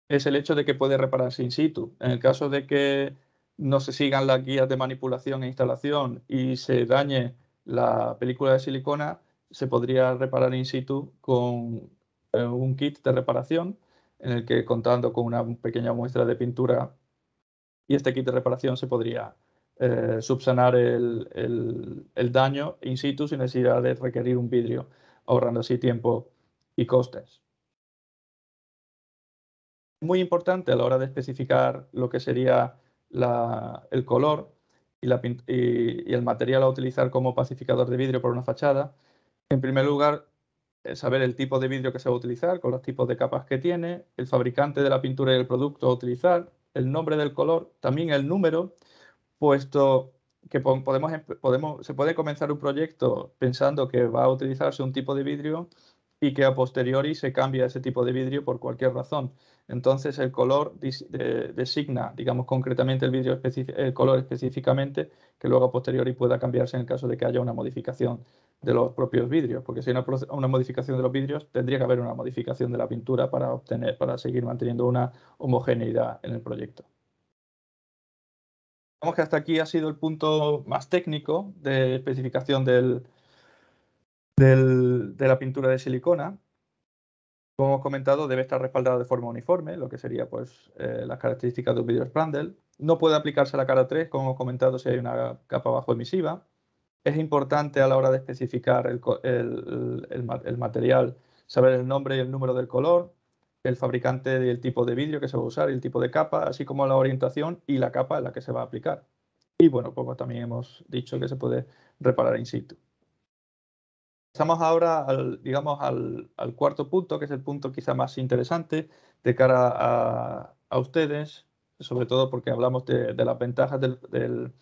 es el hecho de que puede repararse in situ. En el caso de que no se sigan las guías de manipulación e instalación y se dañe la película de silicona, se podría reparar in situ con un kit de reparación en el que, contando con una pequeña muestra de pintura y este kit de reparación, se podría subsanar el daño in situ sin necesidad de requerir un vidrio, ahorrando así tiempo y costes. Muy importante a la hora de especificar lo que sería el color y el material a utilizar como pacificador de vidrio para una fachada. En primer lugar, saber el tipo de vidrio que se va a utilizar, con los tipos de capas que tiene, el fabricante de la pintura y el producto a utilizar, el nombre del color, también el número, puesto que se puede comenzar un proyecto pensando que va a utilizarse un tipo de vidrio y que a posteriori se cambia ese tipo de vidrio por cualquier razón. Entonces el color designa, digamos, concretamente el color específicamente, que luego a posteriori pueda cambiarse en el caso de que haya una modificación de los propios vidrios, porque si hay una modificación de los vidrios, tendría que haber una modificación de la pintura para seguir manteniendo una homogeneidad en el proyecto. Digamos que hasta aquí ha sido el punto más técnico de especificación de la pintura de silicona. Como hemos comentado, debe estar respaldada de forma uniforme, lo que sería pues, las características de un vidrio Splendor. No puede aplicarse a la cara 3, como hemos comentado, si hay una capa bajo emisiva. Es importante a la hora de especificar el material, saber el nombre y el número del color, el fabricante y el tipo de vidrio que se va a usar y el tipo de capa, así como la orientación y la capa en la que se va a aplicar. Y bueno, pues también hemos dicho que se puede reparar in situ. Pasamos ahora digamos, al cuarto punto, que es el punto quizá más interesante de cara a ustedes, sobre todo porque hablamos de las ventajas del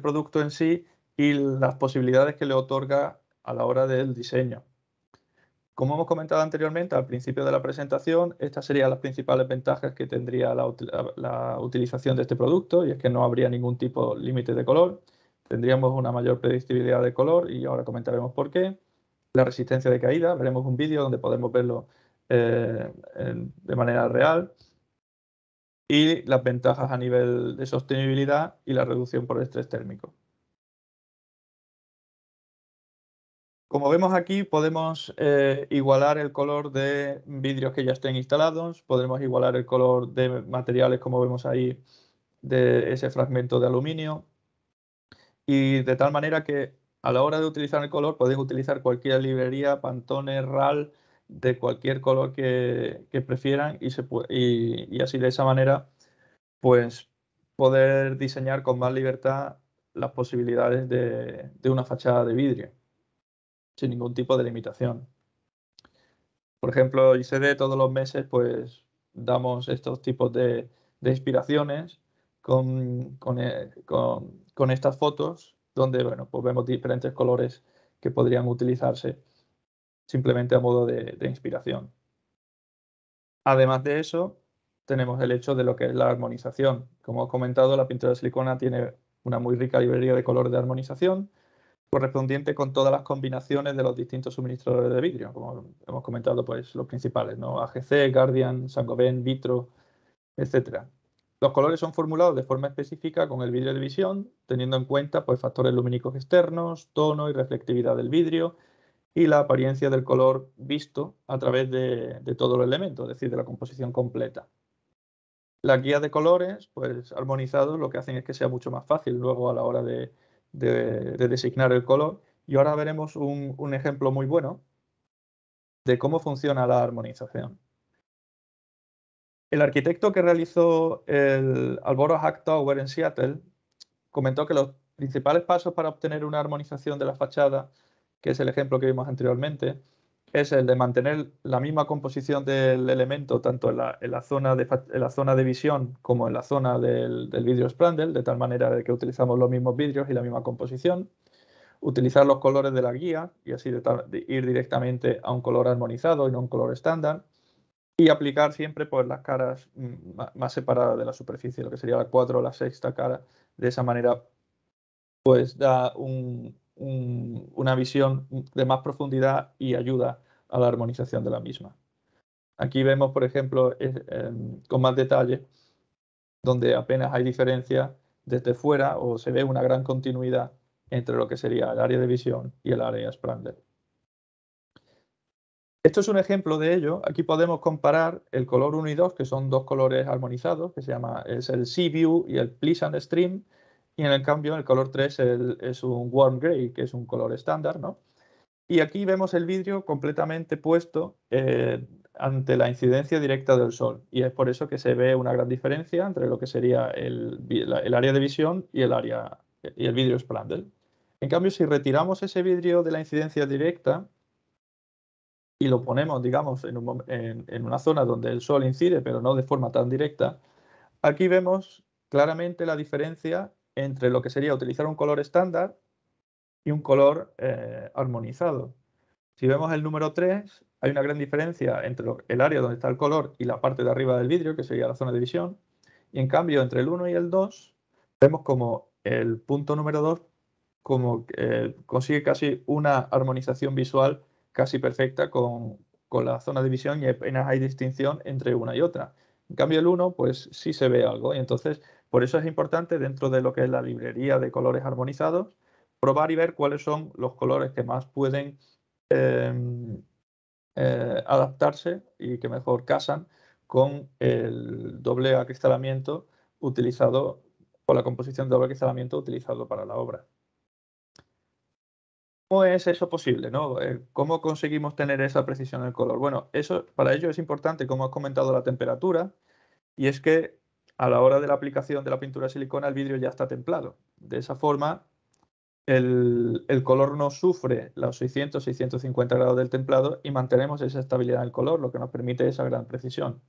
producto en sí y las posibilidades que le otorga a la hora del diseño. Como hemos comentado anteriormente al principio de la presentación, estas serían las principales ventajas que tendría la utilización de este producto, y es que no habría ningún tipo límite de color, tendríamos una mayor predictibilidad de color y ahora comentaremos por qué. La resistencia de caída, veremos un vídeo donde podemos verlo de manera real, y las ventajas a nivel de sostenibilidad y la reducción por estrés térmico. Como vemos aquí, podemos igualar el color de vidrios que ya estén instalados, podemos igualar el color de materiales, como vemos ahí, de ese fragmento de aluminio, y de tal manera que a la hora de utilizar el color podéis utilizar cualquier librería, Pantone, RAL, de cualquier color que prefieran y así de esa manera pues poder diseñar con más libertad las posibilidades de una fachada de vidrio, sin ningún tipo de limitación. Por ejemplo, ICD todos los meses pues damos estos tipos de inspiraciones con estas fotos donde bueno, pues vemos diferentes colores que podrían utilizarse simplemente a modo de inspiración. Además de eso, tenemos el hecho de lo que es la armonización. Como he comentado, la pintura de silicona tiene una muy rica librería de colores de armonización, correspondiente con todas las combinaciones de los distintos suministradores de vidrio, como hemos comentado, pues los principales, ¿no? AGC, Guardian, Saint-Gobain, Vitro, etc. Los colores son formulados de forma específica con el vidrio de visión, teniendo en cuenta pues, factores lumínicos externos, tono y reflectividad del vidrio y la apariencia del color visto a través de todos los elementos, es decir, de la composición completa. Las guías de colores, pues armonizados, lo que hacen es que sea mucho más fácil luego a la hora de designar el color. Y ahora veremos un ejemplo muy bueno de cómo funciona la armonización. El arquitecto que realizó el Alboro Hack Tower en Seattle comentó que los principales pasos para obtener una armonización de la fachada, que es el ejemplo que vimos anteriormente, es el de mantener la misma composición del elemento tanto en la zona de visión como en la zona del vidrio Sprandl, de tal manera de que utilizamos los mismos vidrios y la misma composición. Utilizar los colores de la guía y así de ir directamente a un color armonizado y no a un color estándar. Y aplicar siempre pues, las caras más separadas de la superficie, lo que sería la 4 o la sexta cara. De esa manera pues da una visión de más profundidad y ayuda a la armonización de la misma. Aquí vemos, por ejemplo, con más detalle, donde apenas hay diferencia desde fuera o se ve una gran continuidad entre lo que sería el área de visión y el área Sprandl. Esto es un ejemplo de ello. Aquí podemos comparar el color 1 y 2, que son dos colores armonizados, que es el Sea View y el Pleasant Stream, y en el cambio el color 3 es un Warm Gray, que es un color estándar, ¿no? Y aquí vemos el vidrio completamente puesto ante la incidencia directa del sol, y es por eso que se ve una gran diferencia entre lo que sería el área de visión y el vidrio Sprandl. En cambio, si retiramos ese vidrio de la incidencia directa, y lo ponemos, digamos, en una zona donde el sol incide, pero no de forma tan directa, aquí vemos claramente la diferencia entre lo que sería utilizar un color estándar y un color armonizado. Si vemos el número 3, hay una gran diferencia entre el área donde está el color y la parte de arriba del vidrio, que sería la zona de visión, y en cambio entre el 1 y el 2, vemos como el punto número 2 como, consigue casi una armonización visual casi perfecta con la zona de visión y apenas hay distinción entre una y otra. En cambio el 1 pues sí se ve algo y entonces por eso es importante dentro de lo que es la librería de colores armonizados probar y ver cuáles son los colores que más pueden adaptarse y que mejor casan con el doble acristalamiento utilizado, con la composición de doble acristalamiento utilizado para la obra. ¿Cómo es eso posible, no? ¿Cómo conseguimos tener esa precisión en el color? Bueno, para ello es importante, como has comentado, la temperatura, y es que a la hora de la aplicación de la pintura de silicona el vidrio ya está templado. De esa forma, el color no sufre los 600-650 grados del templado y mantenemos esa estabilidad en el color, lo que nos permite esa gran precisión.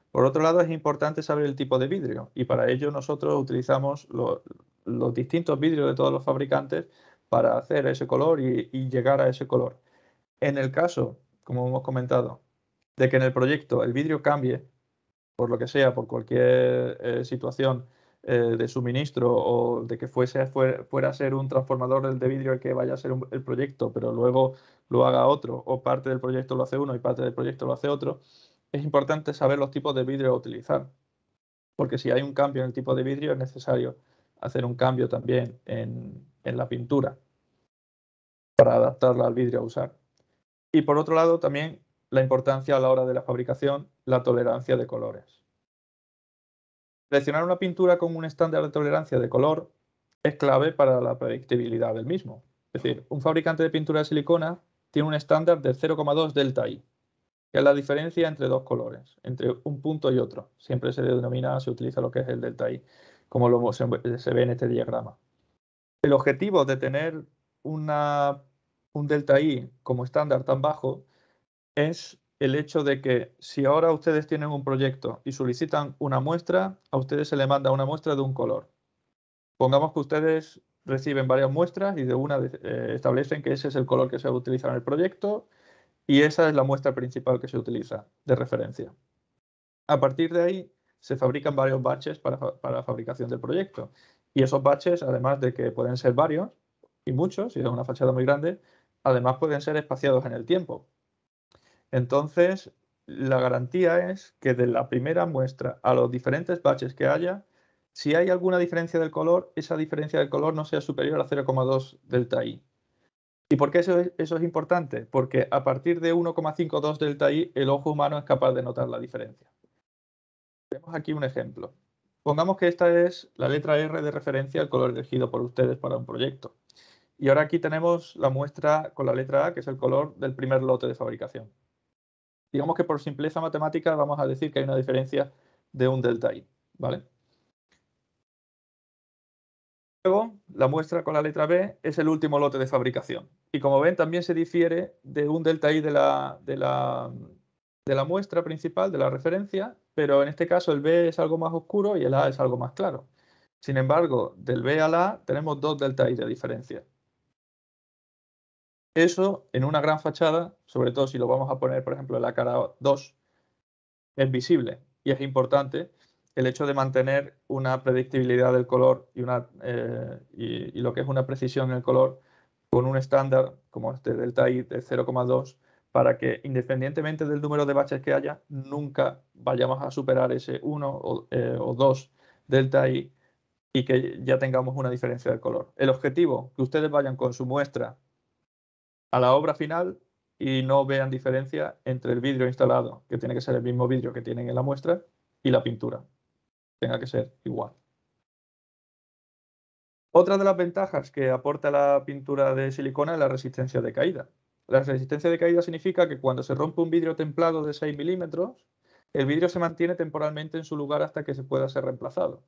Por otro lado, es importante saber el tipo de vidrio y para ello nosotros utilizamos los distintos vidrios de todos los fabricantes para hacer ese color y llegar a ese color. En el caso, como hemos comentado, de que en el proyecto el vidrio cambie, por lo que sea, por cualquier situación de suministro o de que fuera a ser un transformador de vidrio el que vaya a ser el proyecto, pero luego lo haga otro, o parte del proyecto lo hace uno y parte del proyecto lo hace otro, es importante saber los tipos de vidrio a utilizar, porque si hay un cambio en el tipo de vidrio es necesario hacer un cambio también en la pintura. para adaptarla al vidrio a usar. Y por otro lado, también la importancia a la hora de la fabricación, la tolerancia de colores. Seleccionar una pintura con un estándar de tolerancia de color es clave para la predictibilidad del mismo. Es decir, un fabricante de pintura de silicona tiene un estándar de 0,2 delta I, que es la diferencia entre dos colores, entre un punto y otro. Siempre se utiliza lo que es el delta I, como se ve en este diagrama. El objetivo de tener un delta I como estándar tan bajo es el hecho de que si ahora ustedes tienen un proyecto y solicitan una muestra, a ustedes se les manda una muestra de un color. Pongamos que ustedes reciben varias muestras y de una establecen que ese es el color que se va a utilizar en el proyecto y esa es la muestra principal que se utiliza de referencia. A partir de ahí se fabrican varios batches para la fabricación del proyecto. Y esos batches, además de que pueden ser varios y muchos, si es una fachada muy grande, además pueden ser espaciados en el tiempo. Entonces, la garantía es que de la primera muestra a los diferentes batches que haya, si hay alguna diferencia del color, esa diferencia del color no sea superior a 0,2 delta I. ¿Y por qué eso es importante? Porque a partir de 1,52 delta I, el ojo humano es capaz de notar la diferencia. Vemos aquí un ejemplo. Pongamos que esta es la letra R de referencia al color elegido por ustedes para un proyecto. Y ahora aquí tenemos la muestra con la letra A, que es el color del primer lote de fabricación. Digamos que por simpleza matemática vamos a decir que hay una diferencia de un delta I, ¿vale? Luego, la muestra con la letra B es el último lote de fabricación. Y como ven, también se difiere de un delta I de la muestra principal, de la referencia, pero en este caso el B es algo más oscuro y el A es algo más claro. Sin embargo, del B al A tenemos 2 delta I de diferencia. Eso, en una gran fachada, sobre todo si lo vamos a poner, por ejemplo, en la cara 2, es visible y es importante el hecho de mantener una predictibilidad del color y lo que es una precisión en el color con un estándar como este delta I de 0,2 para que independientemente del número de batches que haya, nunca vayamos a superar ese 1 o 2 delta I y que ya tengamos una diferencia de color. El objetivo, que ustedes vayan con su muestra a la obra final y no vean diferencia entre el vidrio instalado, que tiene que ser el mismo vidrio que tienen en la muestra, y la pintura. Tenga que ser igual. Otra de las ventajas que aporta la pintura de silicona es la resistencia de caída. La resistencia de caída significa que cuando se rompe un vidrio templado de 6 milímetros, el vidrio se mantiene temporalmente en su lugar hasta que se pueda ser reemplazado.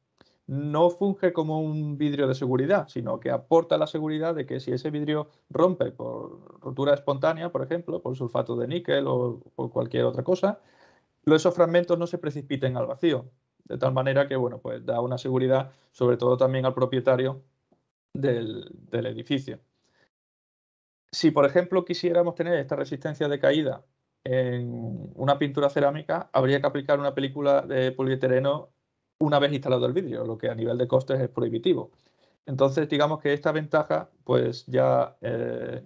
No funge como un vidrio de seguridad, sino que aporta la seguridad de que si ese vidrio rompe por rotura espontánea, por ejemplo, por sulfato de níquel o por cualquier otra cosa, esos fragmentos no se precipiten al vacío. De tal manera que, bueno, pues da una seguridad, sobre todo también al propietario del edificio. Si, por ejemplo, quisiéramos tener esta resistencia de caída en una pintura cerámica, habría que aplicar una película de polietileno una vez instalado el vidrio, lo que a nivel de costes es prohibitivo. Entonces, digamos que esta ventaja pues ya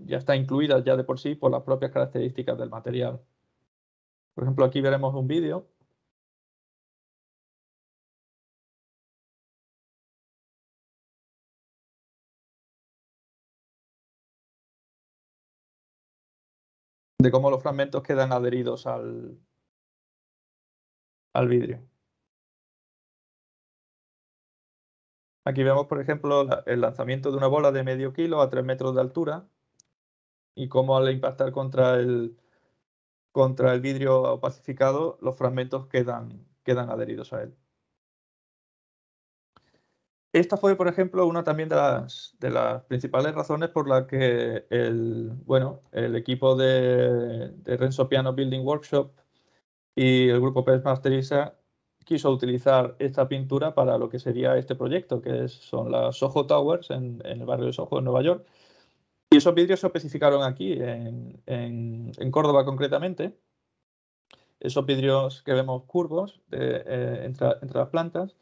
está incluida ya de por sí por las propias características del material. Por ejemplo, aquí veremos un vídeo de cómo los fragmentos quedan adheridos al vidrio. Aquí vemos, por ejemplo, el lanzamiento de una bola de medio kilo a 3 metros de altura y cómo al impactar contra el vidrio opacificado, los fragmentos quedan adheridos a él. Esta fue, por ejemplo, una también de las principales razones por la que el equipo de Renzo Piano Building Workshop y el grupo PES Masteriza quiso utilizar esta pintura para lo que sería este proyecto, que son las Soho Towers en el barrio de Soho, en Nueva York. Y esos vidrios se especificaron aquí, en Córdoba concretamente. Esos vidrios que vemos curvos entre las plantas.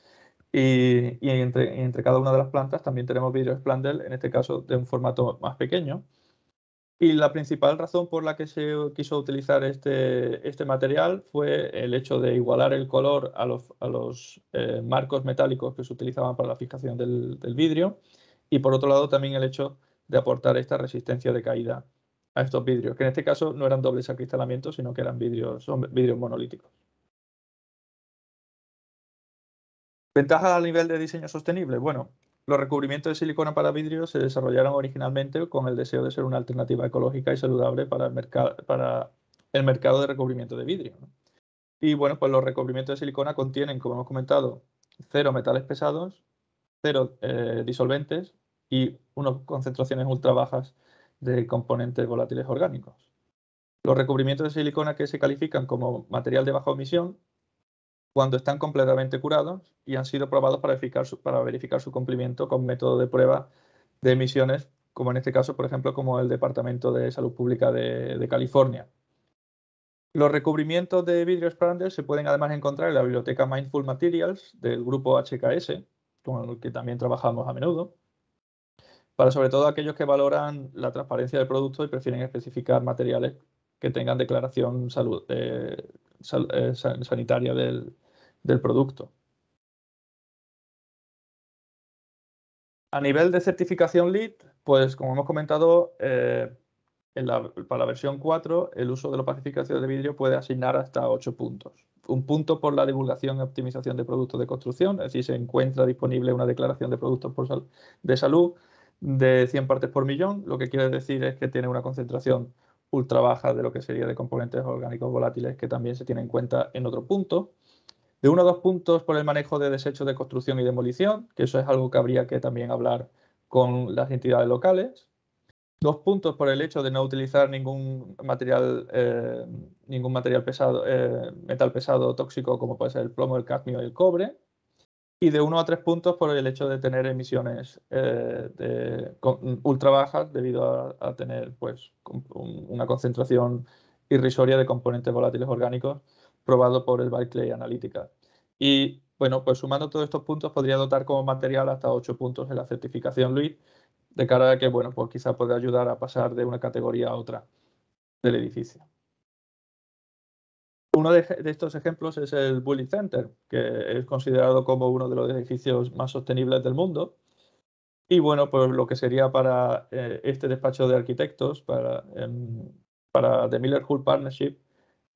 Y entre cada una de las plantas también tenemos vidrio Splandel, en este caso de un formato más pequeño. Y la principal razón por la que se quiso utilizar este material fue el hecho de igualar el color a los marcos metálicos que se utilizaban para la fijación del vidrio. Y por otro lado también el hecho de aportar esta resistencia de caída a estos vidrios, que en este caso no eran dobles acristalamientos, sino que eran vidrios monolíticos. ¿Ventajas a nivel de diseño sostenible? Bueno, los recubrimientos de silicona para vidrio se desarrollaron originalmente con el deseo de ser una alternativa ecológica y saludable para el mercado de recubrimiento de vidrio, ¿no? Y bueno, pues los recubrimientos de silicona contienen, como hemos comentado, 0 metales pesados, 0 disolventes y unas concentraciones ultra bajas de componentes volátiles orgánicos. Los recubrimientos de silicona que se califican como material de baja emisión cuando están completamente curados y han sido probados para verificar su cumplimiento con métodos de prueba de emisiones, como en este caso, por ejemplo, como el Departamento de Salud Pública de California. Los recubrimientos de vidrio Sprander se pueden además encontrar en la biblioteca Mindful Materials del grupo HKS, con el que también trabajamos a menudo, para sobre todo aquellos que valoran la transparencia del producto y prefieren especificar materiales que tengan declaración sanitaria del producto. A nivel de certificación LEED, pues como hemos comentado, para la versión 4 el uso de la pacificación de vidrio puede asignar hasta 8 puntos. Un punto por la divulgación y optimización de productos de construcción, es decir, se encuentra disponible una declaración de productos de salud de 100 partes por millón, lo que quiere decir es que tiene una concentración ultra baja de lo que sería de componentes orgánicos volátiles, que también se tiene en cuenta en otro punto. De 1 a 2 puntos por el manejo de desechos de construcción y demolición, que eso es algo que habría que también hablar con las entidades locales. 2 puntos por el hecho de no utilizar ningún material pesado, metal pesado tóxico, como puede ser el plomo, el cadmio y el cobre. Y de 1 a 3 puntos por el hecho de tener emisiones ultra bajas debido a tener pues, una concentración irrisoria de componentes volátiles orgánicos probado por el Barclay Analytica. Y bueno, pues sumando todos estos puntos podría dotar como material hasta 8 puntos en la certificación LEED, de cara a que, bueno, pues quizá pueda ayudar a pasar de una categoría a otra del edificio. Uno de estos ejemplos es el Bullitt Center, que es considerado como uno de los edificios más sostenibles del mundo. Y bueno, pues lo que sería para este despacho de arquitectos, para The Miller Hull Partnership,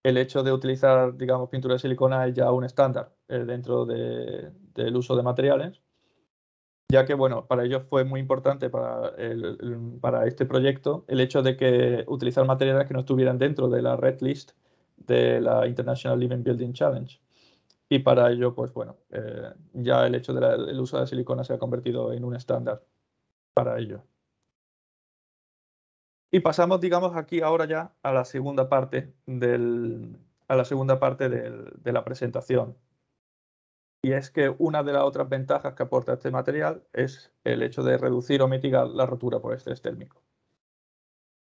el hecho de utilizar, digamos, pintura de silicona es ya un estándar dentro del uso de materiales, ya que, bueno, para ellos fue muy importante para este proyecto el hecho de que utilizar materiales que no estuvieran dentro de la Red List de la International Living Building Challenge. Y para ello, pues bueno, ya el hecho del uso de silicona se ha convertido en un estándar para ello. Y pasamos, digamos, aquí ahora ya a la segunda parte de la presentación. Y es que una de las otras ventajas que aporta este material es el hecho de reducir o mitigar la rotura por estrés térmico.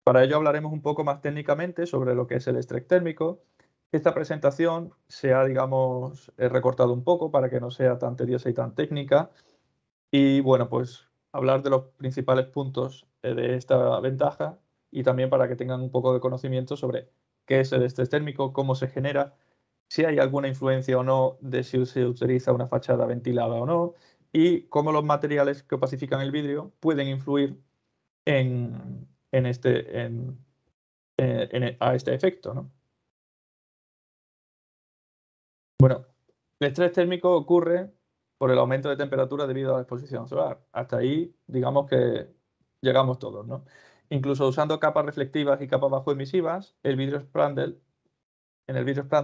Para ello hablaremos un poco más técnicamente sobre lo que es el estrés térmico. Esta presentación se ha, digamos, recortado un poco para que no sea tan tediosa y tan técnica. Y bueno, pues hablar de los principales puntos de esta ventaja y también para que tengan un poco de conocimiento sobre qué es el estrés térmico, cómo se genera, si hay alguna influencia o no de si se utiliza una fachada ventilada o no, y cómo los materiales que opacifican el vidrio pueden influir a este efecto, ¿no? Bueno, el estrés térmico ocurre por el aumento de temperatura debido a la exposición solar. Hasta ahí, digamos que llegamos todos, ¿no? Incluso usando capas reflectivas y capas bajo emisivas, en el vidrio Sprander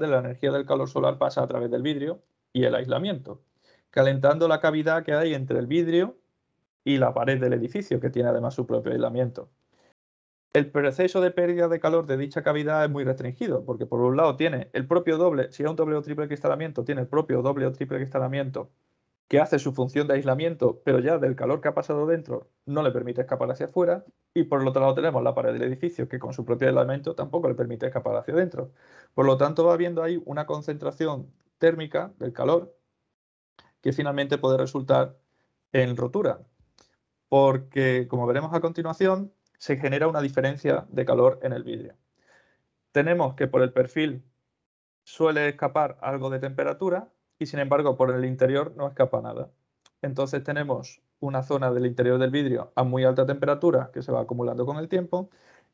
la energía del calor solar pasa a través del vidrio y el aislamiento, calentando la cavidad que hay entre el vidrio y la pared del edificio, que tiene además su propio aislamiento. El proceso de pérdida de calor de dicha cavidad es muy restringido, porque por un lado tiene el propio doble, si es un doble o triple cristalamiento, tiene el propio doble o triple cristalamiento que hace su función de aislamiento, pero ya del calor que ha pasado dentro no le permite escapar hacia afuera, y por el otro lado tenemos la pared del edificio que con su propio aislamiento tampoco le permite escapar hacia adentro. Por lo tanto va habiendo ahí una concentración térmica del calor que finalmente puede resultar en rotura, porque como veremos a continuación se genera una diferencia de calor en el vidrio. Tenemos que por el perfil suele escapar algo de temperatura y sin embargo por el interior no escapa nada. Entonces tenemos una zona del interior del vidrio a muy alta temperatura que se va acumulando con el tiempo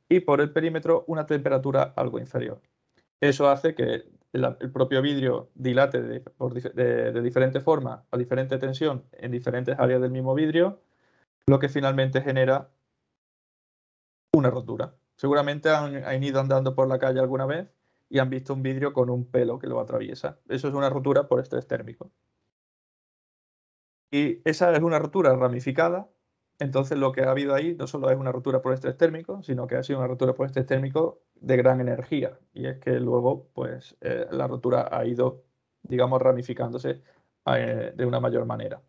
y por el perímetro una temperatura algo inferior. Eso hace que el propio vidrio dilate de diferente forma, a diferente tensión, en diferentes áreas del mismo vidrio, lo que finalmente genera una rotura. Seguramente han ido andando por la calle alguna vez y han visto un vidrio con un pelo que lo atraviesa. Eso es una rotura por estrés térmico. Y esa es una rotura ramificada. Entonces lo que ha habido ahí no solo es una rotura por estrés térmico, sino que ha sido una rotura por estrés térmico de gran energía. Y es que luego pues, la rotura ha ido, digamos, ramificándose de una mayor manera.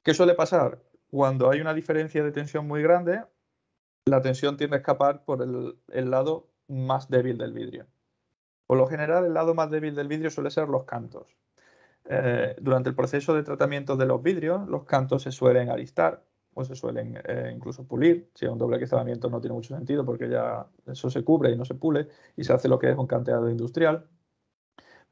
¿Qué suele pasar? Cuando hay una diferencia de tensión muy grande, la tensión tiende a escapar por el lado más débil del vidrio. Por lo general, el lado más débil del vidrio suele ser los cantos. Durante el proceso de tratamiento de los vidrios, los cantos se suelen aristar o se suelen incluso pulir. Si es un doble acristalamiento no tiene mucho sentido porque ya eso se cubre y no se pule y se hace lo que es un canteado industrial.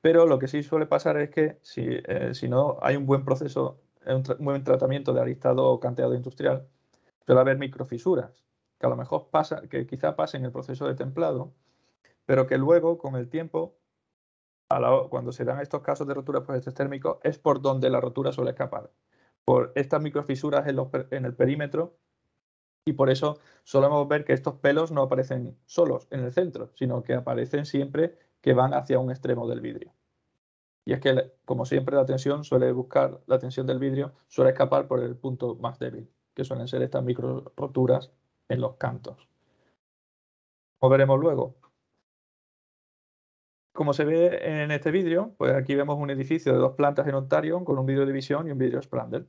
Pero lo que sí suele pasar es que si no hay un buen proceso, un buen tratamiento de aristado o canteado industrial, suele haber microfisuras que a lo mejor que quizá pasen el proceso de templado, pero que luego con el tiempo cuando se dan estos casos de rotura por estrés térmico, es por donde la rotura suele escapar, por estas microfisuras en el perímetro, y por eso solemos ver que estos pelos no aparecen solos en el centro, sino que aparecen siempre que van hacia un extremo del vidrio. Y es que, como siempre, la tensión del vidrio suele escapar por el punto más débil, que suelen ser estas micro roturas en los cantos. Como veremos luego. Como se ve en este vídeo, pues aquí vemos un edificio de 2 plantas en Ontario con un vidrio de visión y un vidrio Sprandl.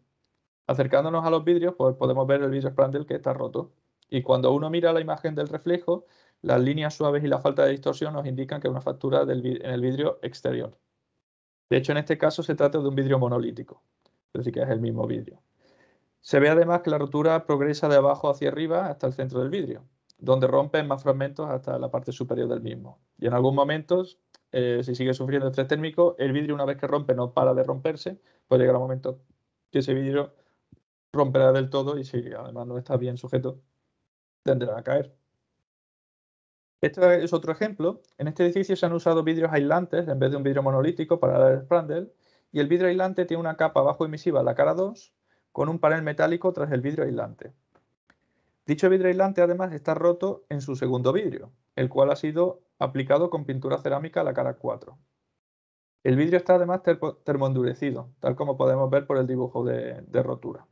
Acercándonos a los vidrios, pues podemos ver el vidrio Sprandl que está roto. Y cuando uno mira la imagen del reflejo, las líneas suaves y la falta de distorsión nos indican que hay una fractura en el vidrio exterior. De hecho, en este caso se trata de un vidrio monolítico, es decir, que es el mismo vidrio. Se ve además que la rotura progresa de abajo hacia arriba hasta el centro del vidrio, donde rompe en más fragmentos hasta la parte superior del mismo. Y en algunos momentos, si sigue sufriendo estrés térmico, el vidrio una vez que rompe no para de romperse, pues llegará un momento que ese vidrio romperá del todo y si además no está bien sujeto, tenderá a caer. Este es otro ejemplo. En este edificio se han usado vidrios aislantes en vez de un vidrio monolítico para el Sprandl, y el vidrio aislante tiene una capa bajo emisiva en la cara 2 con un panel metálico tras el vidrio aislante. Dicho vidrio aislante además está roto en su segundo vidrio, el cual ha sido aplicado con pintura cerámica a la cara 4. El vidrio está además termoendurecido, tal como podemos ver por el dibujo de rotura.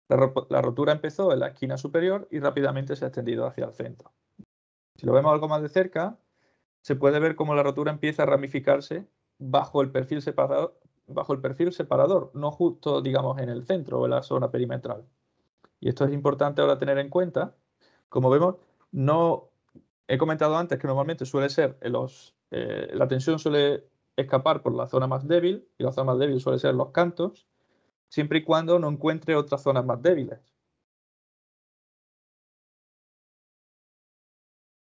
La rotura empezó en la esquina superior y rápidamente se ha extendido hacia el centro. Si lo vemos algo más de cerca, se puede ver cómo la rotura empieza a ramificarse bajo el perfil separador, no justo, digamos, en el centro o en la zona perimetral. Y esto es importante ahora tener en cuenta. Como vemos, no he comentado antes que normalmente suele ser la tensión suele escapar por la zona más débil, y la zona más débil suele ser los cantos, siempre y cuando no encuentre otras zonas más débiles.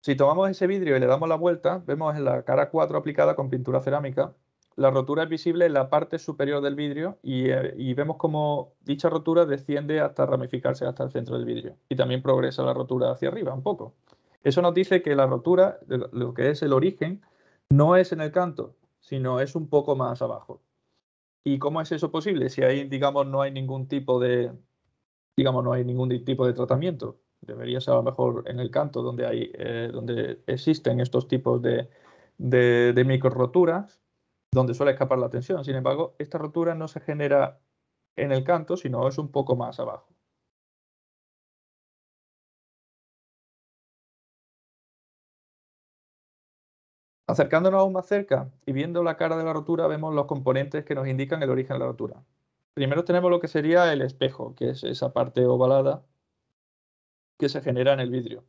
Si tomamos ese vidrio y le damos la vuelta, vemos en la cara 4 aplicada con pintura cerámica, la rotura es visible en la parte superior del vidrio y vemos como dicha rotura desciende hasta ramificarse hasta el centro del vidrio y también progresa la rotura hacia arriba un poco. Eso nos dice que la rotura, lo que es el origen, no es en el canto, sino es un poco más abajo. ¿Y cómo es eso posible? Si ahí, digamos, no hay ningún tipo de tratamiento. Debería ser a lo mejor en el canto donde existen estos tipos de micro roturas, donde suele escapar la tensión. Sin embargo, esta rotura no se genera en el canto, sino es un poco más abajo. Acercándonos aún más cerca y viendo la cara de la rotura, vemos los componentes que nos indican el origen de la rotura. Primero tenemos lo que sería el espejo, que es esa parte ovalada que se genera en el vidrio.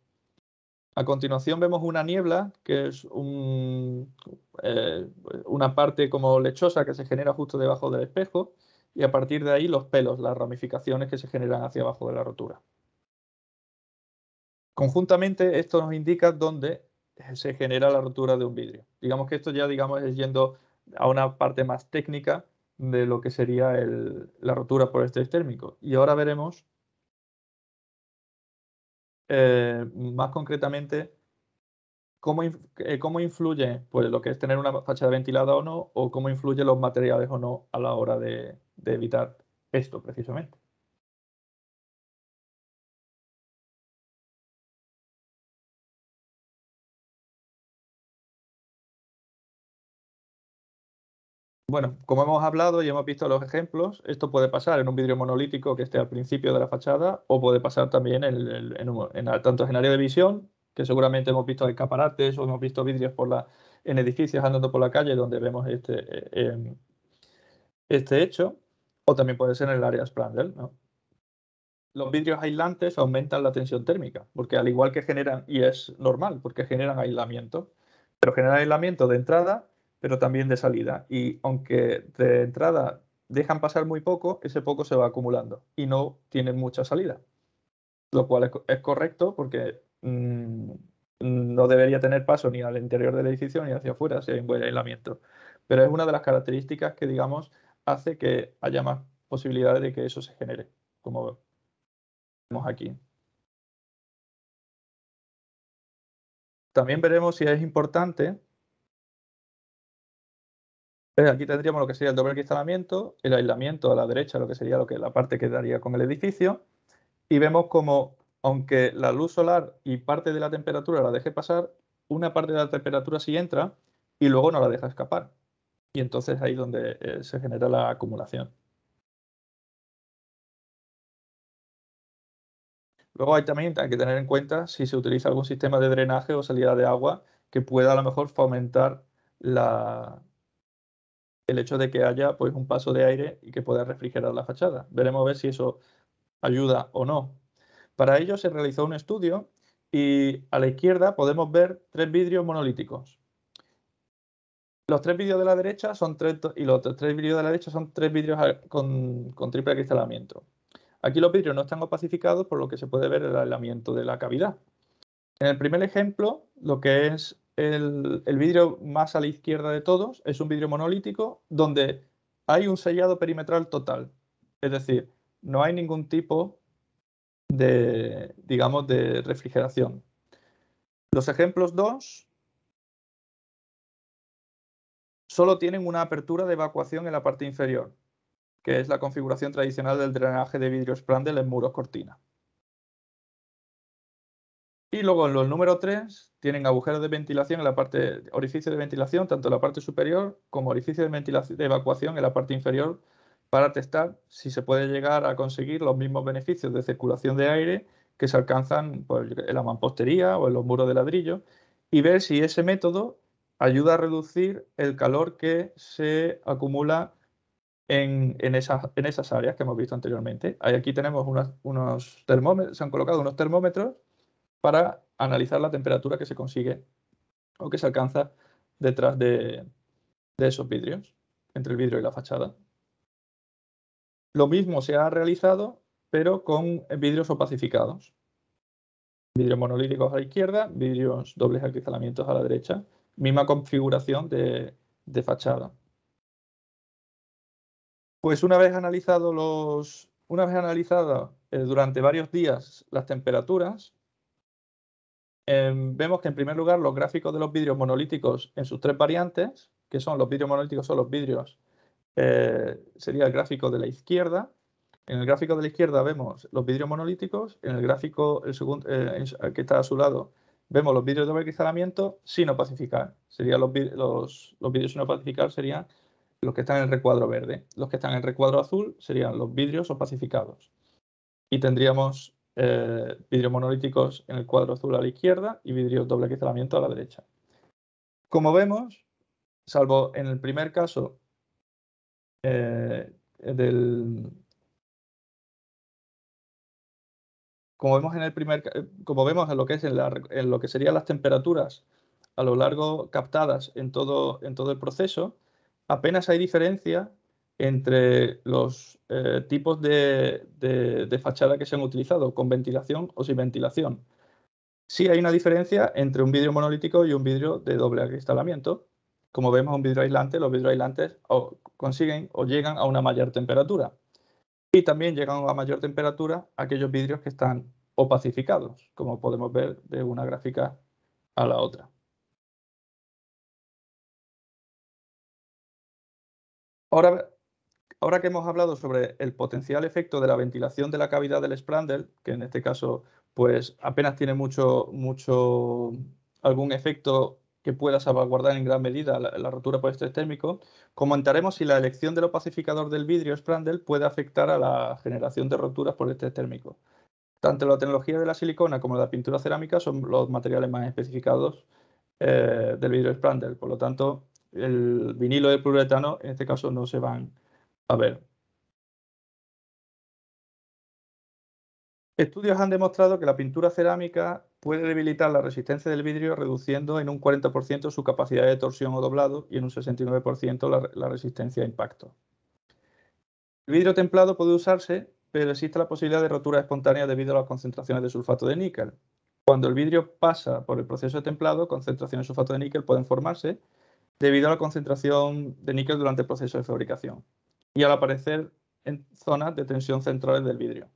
A continuación vemos una niebla, que es una parte como lechosa que se genera justo debajo del espejo, y a partir de ahí los pelos, las ramificaciones que se generan hacia abajo de la rotura. Conjuntamente esto nos indica dónde se genera la rotura de un vidrio. Digamos que esto ya es yendo a una parte más técnica de lo que sería la rotura por estrés térmico. Y ahora veremos más concretamente cómo influye pues, lo que es tener una fachada ventilada o no, o cómo influyen los materiales o no a la hora de evitar esto precisamente. Bueno, como hemos hablado y hemos visto los ejemplos, esto puede pasar en un vidrio monolítico que esté al principio de la fachada o puede pasar también tanto en área de visión, que seguramente hemos visto escaparates o hemos visto vidrios en edificios andando por la calle donde vemos este hecho, o también puede ser en el área Sprandl, ¿no? Los vidrios aislantes aumentan la tensión térmica, porque al igual que generan, y es normal, porque generan aislamiento, pero generan aislamiento de entrada, pero también de salida. Y aunque de entrada dejan pasar muy poco, ese poco se va acumulando y no tienen mucha salida. Lo cual es correcto porque no debería tener paso ni al interior del edificio ni hacia afuera si hay un buen aislamiento. Pero es una de las características que, digamos, hace que haya más posibilidades de que eso se genere, como vemos aquí. También veremos si es importante. Aquí tendríamos lo que sería el doble acristalamiento, el aislamiento a la derecha, lo que sería la parte que daría con el edificio. Y vemos como, aunque la luz solar y parte de la temperatura la deje pasar, una parte de la temperatura sí entra y luego no la deja escapar. Y entonces ahí es donde se genera la acumulación. Luego hay que tener en cuenta si se utiliza algún sistema de drenaje o salida de agua que pueda a lo mejor fomentar el hecho de que haya pues, un paso de aire y que pueda refrigerar la fachada. Veremos a ver si eso ayuda o no. Para ello se realizó un estudio y a la izquierda podemos ver 3 vidrios monolíticos. Los 3 vidrios de la derecha son 3 y los 3 vidrios de la derecha son 3 vidrios con triple acristalamiento. Aquí los vidrios no están opacificados, por lo que se puede ver el aislamiento de la cavidad. En el primer ejemplo, lo que es el vidrio más a la izquierda de todos es un vidrio monolítico donde hay un sellado perimetral total. Es decir, no hay ningún tipo de, digamos, de refrigeración. Los ejemplos 2 solo tienen una apertura de evacuación en la parte inferior, que es la configuración tradicional del drenaje de vidrio Sprandl en muros cortina. Y luego en los número 3 tienen agujeros de ventilación en la parte, orificio de ventilación, tanto en la parte superior como orificio de evacuación en la parte inferior, para testar si se puede llegar a conseguir los mismos beneficios de circulación de aire que se alcanzan pues, en la mampostería o en los muros de ladrillo y ver si ese método ayuda a reducir el calor que se acumula en esas áreas que hemos visto anteriormente. Aquí tenemos unos termómetros, se han colocado unos termómetros para analizar la temperatura que se consigue o que se alcanza detrás de esos vidrios, entre el vidrio y la fachada. Lo mismo se ha realizado, pero con vidrios opacificados. Vidrios monolíticos a la izquierda, vidrios dobles acristalamientos a la derecha. Misma configuración de fachada. Pues una vez analizado durante varios días las temperaturas, vemos que en primer lugar los gráficos de los vidrios monolíticos en sus 3 variantes, que son los vidrios monolíticos, son los vidrios, sería el gráfico de la izquierda. En el gráfico de la izquierda vemos los vidrios monolíticos, en el gráfico el segundo, que está a su lado vemos los vidrios de doble acristalamiento sin opacificar. Serían los vidrios sin opacificar serían los que están en el recuadro verde. Los que están en el recuadro azul serían los vidrios opacificados. Y tendríamos vidrios monolíticos en el cuadro azul a la izquierda y vidrios doble acristalamiento a la derecha. Como vemos, salvo en el primer caso como vemos en lo que es en lo que serían las temperaturas a lo largo captadas en todo el proceso, apenas hay diferencia entre los tipos de fachada que se han utilizado, con ventilación o sin ventilación. Sí hay una diferencia entre un vidrio monolítico y un vidrio de doble acristalamiento, como vemos un vidrio aislante, los vidrios aislantes consiguen o llegan a una mayor temperatura. Y también llegan a mayor temperatura aquellos vidrios que están opacificados, como podemos ver de una gráfica a la otra. Ahora que hemos hablado sobre el potencial efecto de la ventilación de la cavidad del Sprandl, que en este caso pues apenas tiene algún efecto que pueda salvaguardar en gran medida la rotura por estrés térmico, comentaremos si la elección del opacificador del vidrio Sprandl puede afectar a la generación de roturas por estrés térmico. Tanto la tecnología de la silicona como la pintura cerámica son los materiales más especificados del vidrio Sprandl. Por lo tanto, el vinilo y el poliuretano en este caso no se van a ver. Estudios han demostrado que la pintura cerámica puede debilitar la resistencia del vidrio reduciendo en un 40% su capacidad de torsión o doblado y en un 69% la resistencia a impacto. El vidrio templado puede usarse, pero existe la posibilidad de rotura espontánea debido a las concentraciones de sulfato de níquel. Cuando el vidrio pasa por el proceso de templado, concentraciones de sulfato de níquel pueden formarse debido a la concentración de níquel durante el proceso de fabricación y al aparecer en zonas de tensión centrales del vidrio.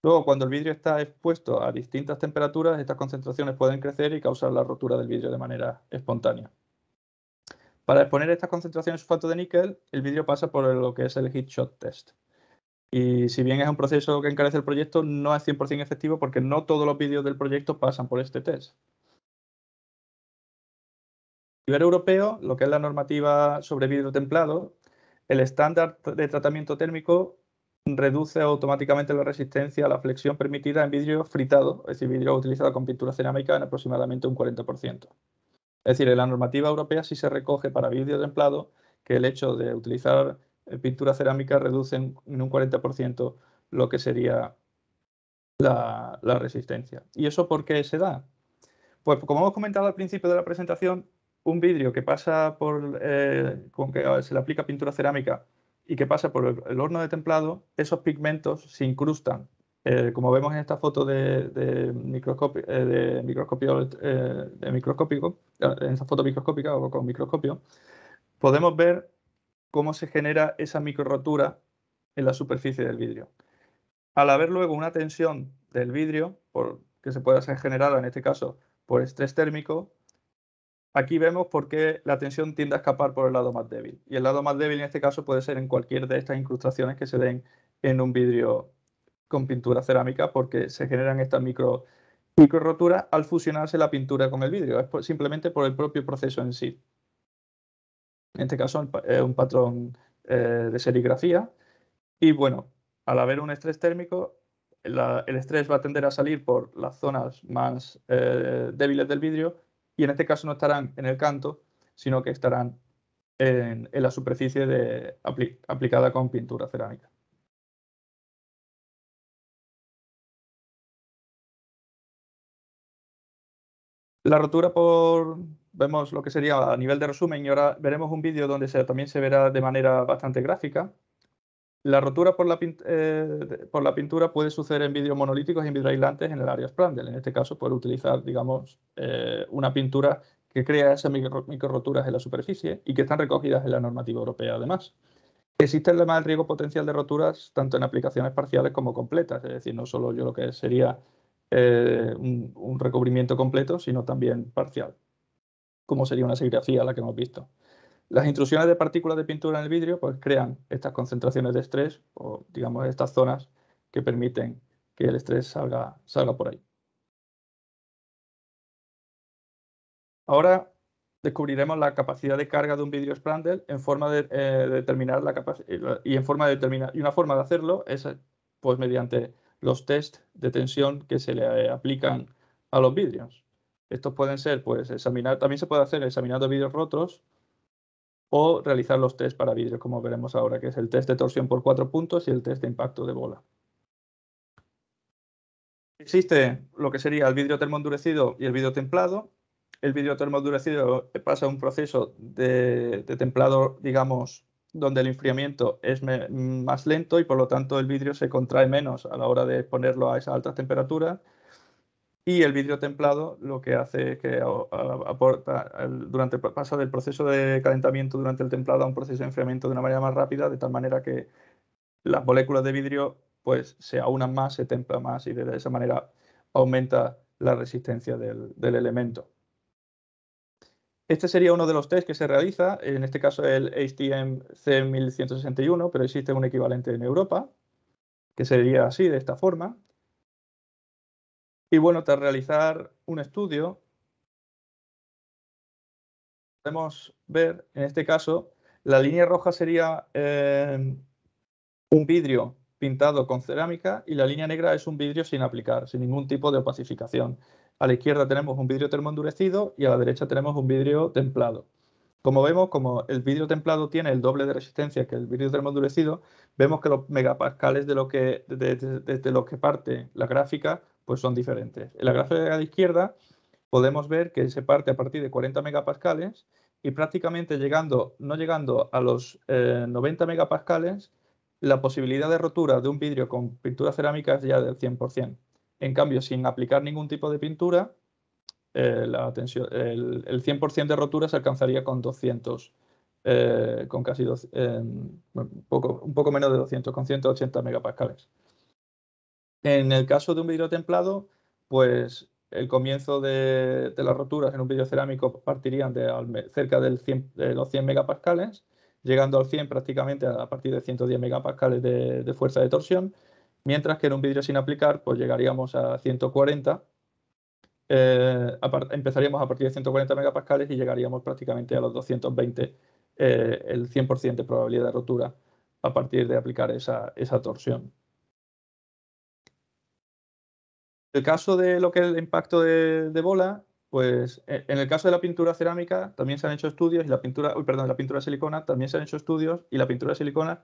Luego, cuando el vidrio está expuesto a distintas temperaturas, estas concentraciones pueden crecer y causar la rotura del vidrio de manera espontánea. Para exponer estas concentraciones de sulfato de níquel, el vidrio pasa por lo que es el heat shot test. Y si bien es un proceso que encarece el proyecto, no es 100% efectivo porque no todos los vidrios del proyecto pasan por este test. A nivel europeo, lo que es la normativa sobre vidrio templado, el estándar de tratamiento térmico reduce automáticamente la resistencia a la flexión permitida en vidrio fritado, es decir, vidrio utilizado con pintura cerámica en aproximadamente un 40%. Es decir, en la normativa europea sí se recoge para vidrio templado que el hecho de utilizar pintura cerámica reduce en un 40% lo que sería la resistencia. ¿Y eso por qué se da? Pues como hemos comentado al principio de la presentación, un vidrio que pasa con que se le aplica pintura cerámica y que pasa por el horno de templado, esos pigmentos se incrustan. Como vemos en esta foto de microscópico, en esa foto microscópica o con microscopio, podemos ver cómo se genera esa microrotura en la superficie del vidrio. Al haber luego una tensión del vidrio, que se pueda ser generada en este caso por estrés térmico, aquí vemos por qué la tensión tiende a escapar por el lado más débil. Y el lado más débil en este caso puede ser en cualquier de estas incrustaciones que se den en un vidrio con pintura cerámica, porque se generan estas micro roturas al fusionarse la pintura con el vidrio. Es simplemente por el propio proceso en sí. En este caso es un patrón de serigrafía. Y bueno, al haber un estrés térmico, el estrés va a tender a salir por las zonas más débiles del vidrio y en este caso no estarán en el canto, sino que estarán en la superficie aplicada con pintura cerámica. La rotura vemos lo que sería a nivel de resumen y ahora veremos un vídeo donde también se verá de manera bastante gráfica. La rotura por la pintura puede suceder en vidrios monolíticos y en vidrios aislantes en el área Sprandl. En este caso, puede utilizar, digamos, una pintura que crea esas micro roturas en la superficie y que están recogidas en la normativa europea además. Existe además el riesgo potencial de roturas tanto en aplicaciones parciales como completas, es decir, no solo lo que sería un recubrimiento completo, sino también parcial, como sería una serigrafía la que hemos visto. Las intrusiones de partículas de pintura en el vidrio pues, crean estas concentraciones de estrés o, digamos, estas zonas que permiten que el estrés salga por ahí. Ahora descubriremos la capacidad de carga de un vidrio Sprandl en forma de determinar la capacidad y una forma de hacerlo es pues mediante los test de tensión que se le aplican a los vidrios. Estos pueden ser pues también se puede hacer examinando vidrios rotos o realizar los test para vidrio, como veremos ahora, que es el test de torsión por 4 puntos y el test de impacto de bola. Existe lo que sería el vidrio termoendurecido y el vidrio templado. El vidrio termoendurecido pasa un proceso de templado, digamos, donde el enfriamiento es más lento y por lo tanto el vidrio se contrae menos a la hora de ponerlo a esas altas temperaturas. Y el vidrio templado lo que hace es que aporta, pasa del proceso de calentamiento durante el templado a un proceso de enfriamiento de una manera más rápida, de tal manera que las moléculas de vidrio pues se aunan más, se templan más y de esa manera aumenta la resistencia del elemento. Este sería uno de los test que se realiza, en este caso el HTM C1161, pero existe un equivalente en Europa, que sería así, de esta forma. Y bueno, tras realizar un estudio, podemos ver, en este caso, la línea roja sería un vidrio pintado con cerámica y la línea negra es un vidrio sin aplicar, sin ningún tipo de opacificación. A la izquierda tenemos un vidrio termoendurecido y a la derecha tenemos un vidrio templado. Como vemos, como el vidrio templado tiene el doble de resistencia que el vidrio termoendurecido, vemos que los megapascales desde lo que parte la gráfica pues son diferentes. En la gráfica de la izquierda podemos ver que se parte a partir de 40 megapascales y prácticamente no llegando a los 90 megapascales, la posibilidad de rotura de un vidrio con pintura cerámica es ya del 100%. En cambio, sin aplicar ningún tipo de pintura, el 100% de rotura se alcanzaría con 200, con casi un poco menos de 200, con 180 megapascales. En el caso de un vidrio templado, pues el comienzo de las roturas en un vidrio cerámico partirían de cerca de los 100 megapascales, llegando al 100 prácticamente a partir de 110 megapascales de fuerza de torsión, mientras que en un vidrio sin aplicar, pues llegaríamos a 140. Empezaríamos a partir de 140 megapascales y llegaríamos prácticamente a los 220, el 100% de probabilidad de rotura a partir de aplicar esa torsión. En el caso de lo que es el impacto de bola, pues en el caso de la pintura cerámica también se han hecho estudios y la pintura de silicona también se han hecho estudios y la pintura de silicona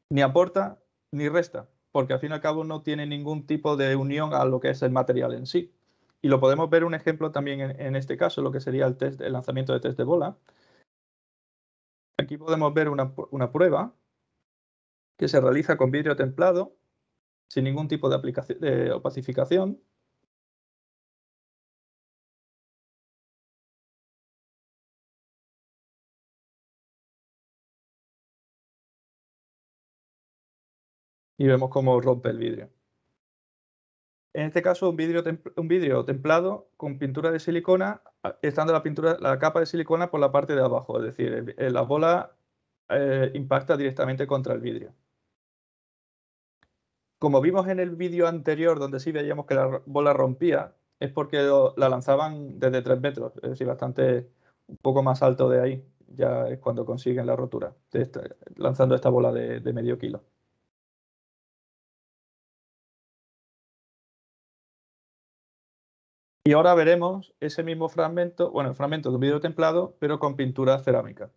ni aporta ni resta, porque al fin y al cabo no tiene ningún tipo de unión a lo que es el material en sí. Y lo podemos ver un ejemplo también en este caso, lo que sería el lanzamiento de test de bola. Aquí podemos ver una prueba que se realiza con vidrio templado, sin ningún tipo de opacificación. Y vemos cómo rompe el vidrio. En este caso, un vidrio templado con pintura de silicona, estando la capa de silicona por la parte de abajo, es decir, la bola impacta directamente contra el vidrio. Como vimos en el vídeo anterior, donde sí veíamos que la bola rompía, es porque la lanzaban desde 3 metros, es decir, un poco más alto de ahí, ya es cuando consiguen la rotura, lanzando esta bola de medio kilo. Y ahora veremos ese mismo fragmento, el fragmento de un vidrio templado, pero con pintura cerámica.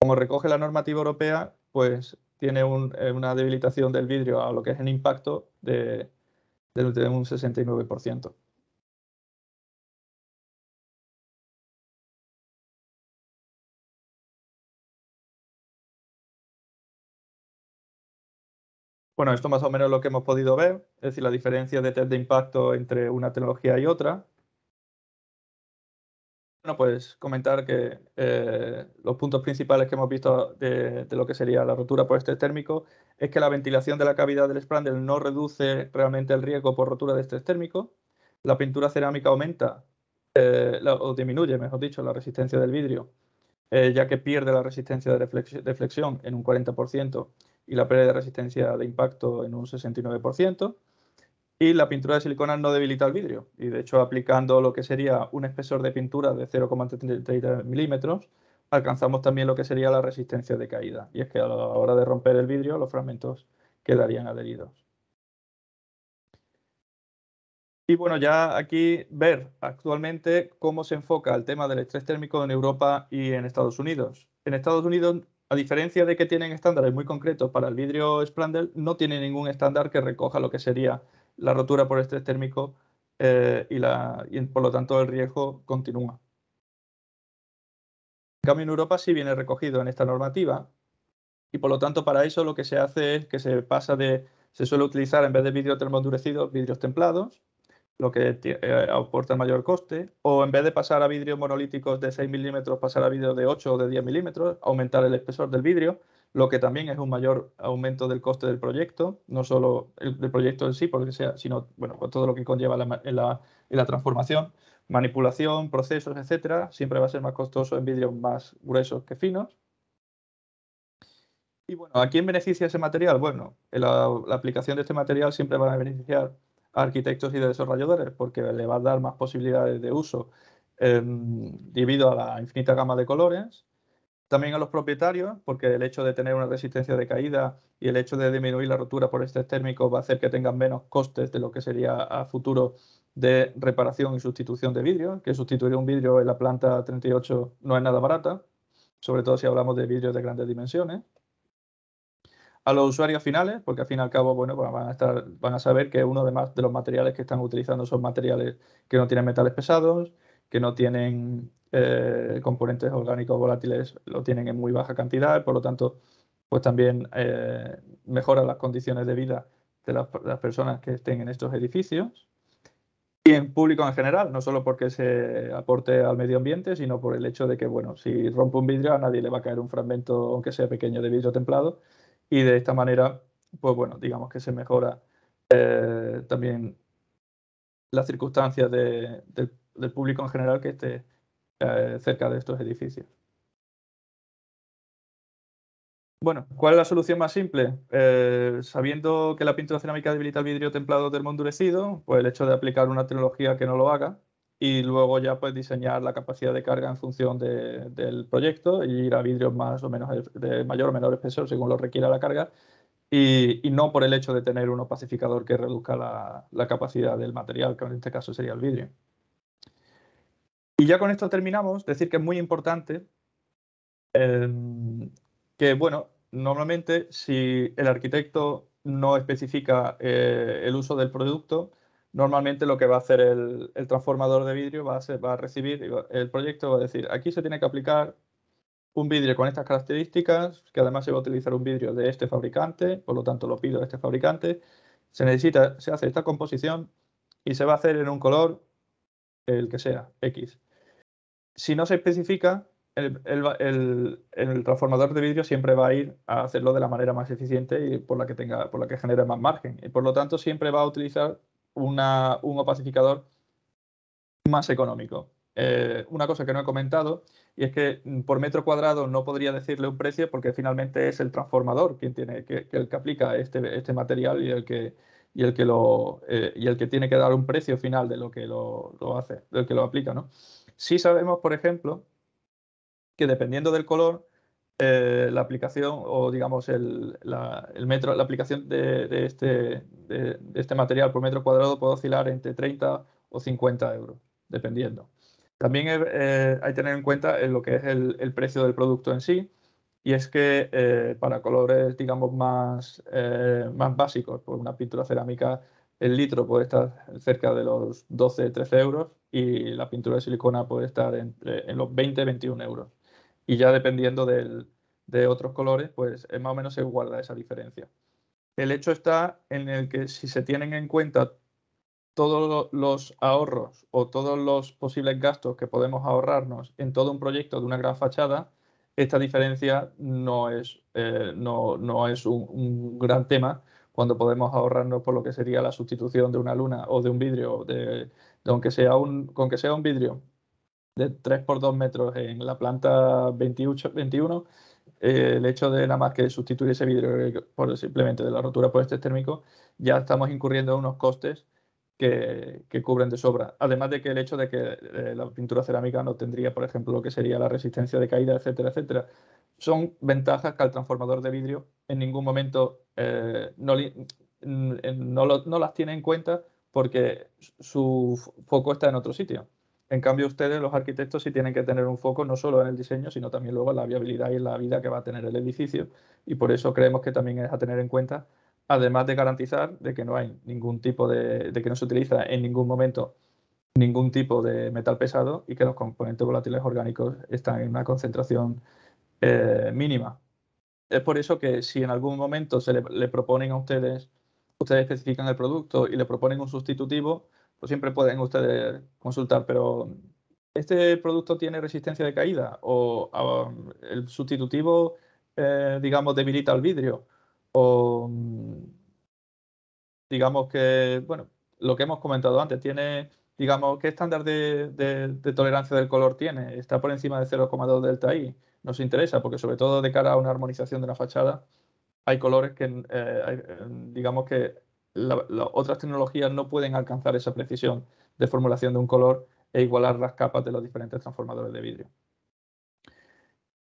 Como recoge la normativa europea, pues tiene una debilitación del vidrio a lo que es el impacto de un 69%. Bueno, esto más o menos es lo que hemos podido ver, es decir, la diferencia de test de impacto entre una tecnología y otra. Bueno, pues comentar que los puntos principales que hemos visto de lo que sería la rotura por estrés térmico es que la ventilación de la cavidad del Sprandl no reduce realmente el riesgo por rotura de estrés térmico. La pintura cerámica aumenta, o disminuye, mejor dicho, la resistencia del vidrio, ya que pierde la resistencia de flexión en un 40% y la pérdida de resistencia de impacto en un 69%. Y la pintura de silicona no debilita el vidrio. Y de hecho, aplicando lo que sería un espesor de pintura de 0,33 milímetros, alcanzamos también lo que sería la resistencia de caída. Y es que a la hora de romper el vidrio, los fragmentos quedarían adheridos. Y bueno, ya aquí ver actualmente cómo se enfoca el tema del estrés térmico en Europa y en Estados Unidos. En Estados Unidos, a diferencia de que tienen estándares muy concretos para el vidrio Sprandl, no tiene ningún estándar que recoja lo que sería la rotura por estrés térmico y por lo tanto el riesgo continúa. En cambio, en Europa sí viene recogido en esta normativa y por lo tanto para eso lo que se hace es que se suele utilizar en vez de vidrio termoendurecido, vidrios templados. lo que aporta el mayor coste, o en vez de pasar a vidrios monolíticos de 6 milímetros, pasar a vidrios de 8 o de 10 milímetros, aumentar el espesor del vidrio, lo que también es un mayor aumento del coste del proyecto, no solo del proyecto en sí, porque sea, sino bueno, con todo lo que conlleva en la transformación, manipulación, procesos, etcétera. Siempre va a ser más costoso en vidrios más gruesos que finos. Y bueno, ¿a quién beneficia ese material? Bueno, la aplicación de este material siempre va a beneficiar a arquitectos y desarrolladores porque le va a dar más posibilidades de uso debido a la infinita gama de colores. También a los propietarios, porque el hecho de tener una resistencia de caída y el hecho de disminuir la rotura por estrés térmico va a hacer que tengan menos costes de lo que sería a futuro de reparación y sustitución de vidrio, que sustituir un vidrio en la planta 38 no es nada barata, sobre todo si hablamos de vidrios de grandes dimensiones. A los usuarios finales, porque al fin y al cabo, bueno, pues van a saber que uno de los materiales que están utilizando son materiales que no tienen metales pesados, que no tienen componentes orgánicos volátiles, lo tienen en muy baja cantidad, por lo tanto, pues también mejoran las condiciones de vida de las personas que estén en estos edificios. Y en público en general, no solo porque se aporte al medio ambiente, sino por el hecho de que, bueno, si rompe un vidrio a nadie le va a caer un fragmento, aunque sea pequeño, de vidrio templado, y de esta manera, pues bueno, digamos que se mejora también las circunstancias del público en general que esté cerca de estos edificios. Bueno, ¿cuál es la solución más simple? Sabiendo que la pintura cerámica debilita el vidrio templado termoendurecido, pues el hecho de aplicar una tecnología que no lo haga y luego ya pues diseñar la capacidad de carga en función del proyecto y ir a vidrios más o menos de mayor o menor espesor según lo requiera la carga y no por el hecho de tener un opacificador que reduzca la capacidad del material, que en este caso sería el vidrio. Y ya con esto terminamos, decir que es muy importante que, bueno, normalmente si el arquitecto no especifica el uso del producto, normalmente lo que va a hacer el transformador de vidrio va a recibir el proyecto, va a decir, aquí se tiene que aplicar un vidrio con estas características, que además se va a utilizar un vidrio de este fabricante, por lo tanto lo pido de este fabricante, se hace esta composición y se va a hacer en un color, el que sea, X. Si no se especifica, el transformador de vidrio siempre va a ir a hacerlo de la manera más eficiente y por la que genere más margen. Y por lo tanto, siempre va a utilizar un opacificador más económico. Una cosa que no he comentado, y es que por metro cuadrado no podría decirle un precio porque finalmente es el transformador quien tiene el que aplica este material y el que tiene que dar un precio final de lo que lo hace, del que lo aplica, ¿no? Sí sabemos, por ejemplo, que dependiendo del color, la aplicación o digamos la aplicación de este material por metro cuadrado puede oscilar entre 30 o 50 euros, dependiendo. También hay que tener en cuenta lo que es el precio del producto en sí, y es que para colores, digamos, más básicos, pues una pintura cerámica, el litro puede estar cerca de los 12-13 euros y la pintura de silicona puede estar en los 20-21 euros. Y ya dependiendo de otros colores, pues más o menos se guarda esa diferencia. El hecho está en el que si se tienen en cuenta todos los ahorros o todos los posibles gastos que podemos ahorrarnos en todo un proyecto de una gran fachada, esta diferencia no es un gran tema cuando podemos ahorrarnos por lo que sería la sustitución de una luna o de un vidrio, aunque sea un vidrio de 3 por 2 metros en la planta 21, el hecho de nada más que sustituir ese vidrio simplemente de la rotura por estrés térmico, ya estamos incurriendo en unos costes que cubren de sobra. Además de que el hecho de que la pintura cerámica no tendría, por ejemplo, lo que sería la resistencia de caída, etcétera, etcétera. Son ventajas que al transformador de vidrio en ningún momento no las tiene en cuenta porque su foco está en otro sitio. En cambio, ustedes, los arquitectos, sí tienen que tener un foco no solo en el diseño, sino también luego en la viabilidad y en la vida que va a tener el edificio. Y por eso creemos que también es a tener en cuenta, además de garantizar de que no hay ningún tipo de que no se utiliza en ningún momento ningún tipo de metal pesado y que los componentes volátiles orgánicos están en una concentración mínima. Es por eso que si en algún momento le proponen a ustedes especifican el producto y le proponen un sustitutivo, pues siempre pueden ustedes consultar, pero ¿este producto tiene resistencia de caída? ¿O el sustitutivo, digamos, debilita el vidrio? O digamos que, bueno, lo que hemos comentado antes, tiene, digamos, ¿qué estándar de tolerancia del color tiene? ¿Está por encima de 0,2 delta I? Nos interesa, porque sobre todo de cara a una armonización de la fachada, hay colores que, digamos que otras tecnologías no pueden alcanzar esa precisión de formulación de un color e igualar las capas de los diferentes transformadores de vidrio.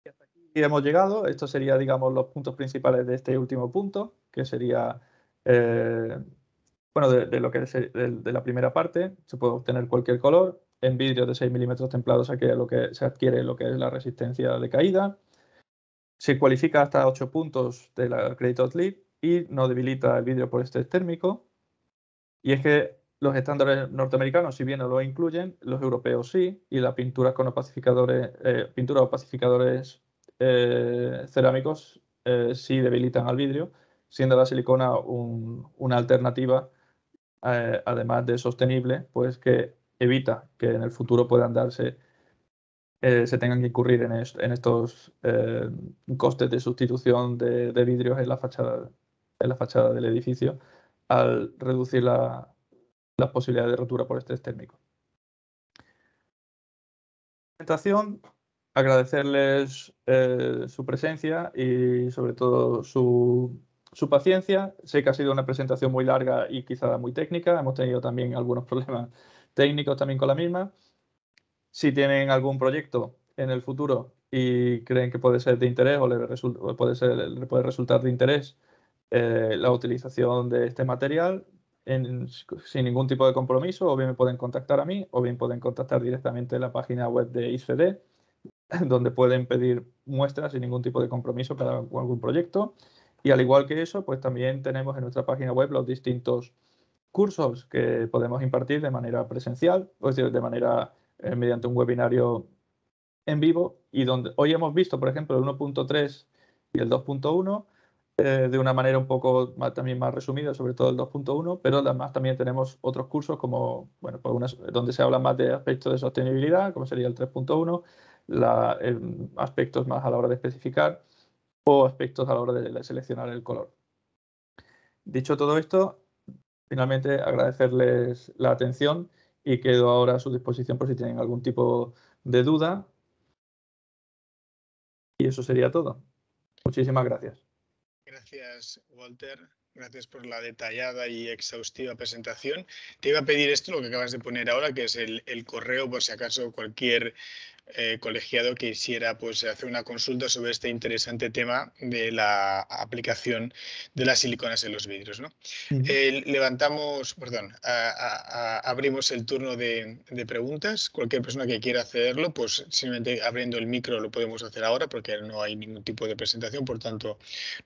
Y hasta aquí hemos llegado. Estos serían, digamos, los puntos principales de este último punto, que sería, bueno, de lo que es de la primera parte. Se puede obtener cualquier color. En vidrio de 6 milímetros templados aquí lo que se adquiere lo que es la resistencia de caída. Se cualifica hasta 8 puntos de la Acredited LEED y no debilita el vidrio por estrés térmico. Y es que los estándares norteamericanos, si bien no lo incluyen, los europeos sí, y las pinturas con opacificadores, cerámicos sí debilitan al vidrio, siendo la silicona una alternativa, además de sostenible, pues que evita que en el futuro puedan darse se tengan que incurrir en estos costes de sustitución de vidrios en la fachada del edificio al reducir las posibilidades de rotura por estrés térmico. Presentación, agradecerles su presencia y sobre todo su paciencia. Sé que ha sido una presentación muy larga y quizá muy técnica. Hemos tenido también algunos problemas técnicos también con la misma. Si tienen algún proyecto en el futuro y creen que puede ser de interés o le puede resultar de interés la utilización de este material sin ningún tipo de compromiso, o bien me pueden contactar a mí o bien pueden contactar directamente en la página web de ISFD, donde pueden pedir muestras sin ningún tipo de compromiso para algún proyecto. Y al igual que eso, pues también tenemos en nuestra página web los distintos cursos que podemos impartir de manera presencial, o es decir, de manera mediante un webinario en vivo, y donde hoy hemos visto, por ejemplo, el 1.3 y el 2.1 de una manera un poco también más resumida, sobre todo el 2.1, pero además también tenemos otros cursos como, bueno, pues donde se habla más de aspectos de sostenibilidad, como sería el 3.1, aspectos más a la hora de especificar o aspectos a la hora de seleccionar el color. Dicho todo esto, finalmente agradecerles la atención y quedo ahora a su disposición por si tienen algún tipo de duda. Y eso sería todo. Muchísimas gracias. Gracias, Walter. Gracias por la detallada y exhaustiva presentación. Te iba a pedir esto, lo que acabas de poner ahora, que es el correo, por si acaso cualquier colegiado que quisiera pues, hacer una consulta sobre este interesante tema de la aplicación de las siliconas en los vidrios, ¿no? Abrimos el turno de preguntas. Cualquier persona que quiera hacerlo, pues simplemente abriendo el micro lo podemos hacer ahora porque no hay ningún tipo de presentación, por tanto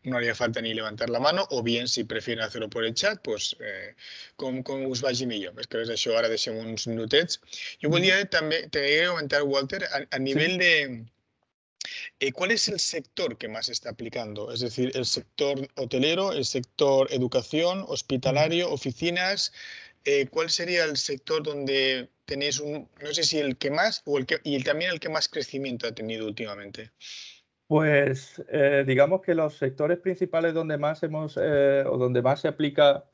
no haría falta ni levantar la mano, o bien si prefieren hacerlo por el chat, pues com us vagi millor. És que això ara deixem uns minutets. Jo volia també comentar, Walter, a nivel de ¿cuál es el sector que más se está aplicando? Es decir, el sector hotelero, el sector educación, hospitalario, oficinas. ¿Cuál sería el sector donde tenéis no sé si el que más y también el que más crecimiento ha tenido últimamente? Pues digamos que los sectores principales donde más o donde más se aplica,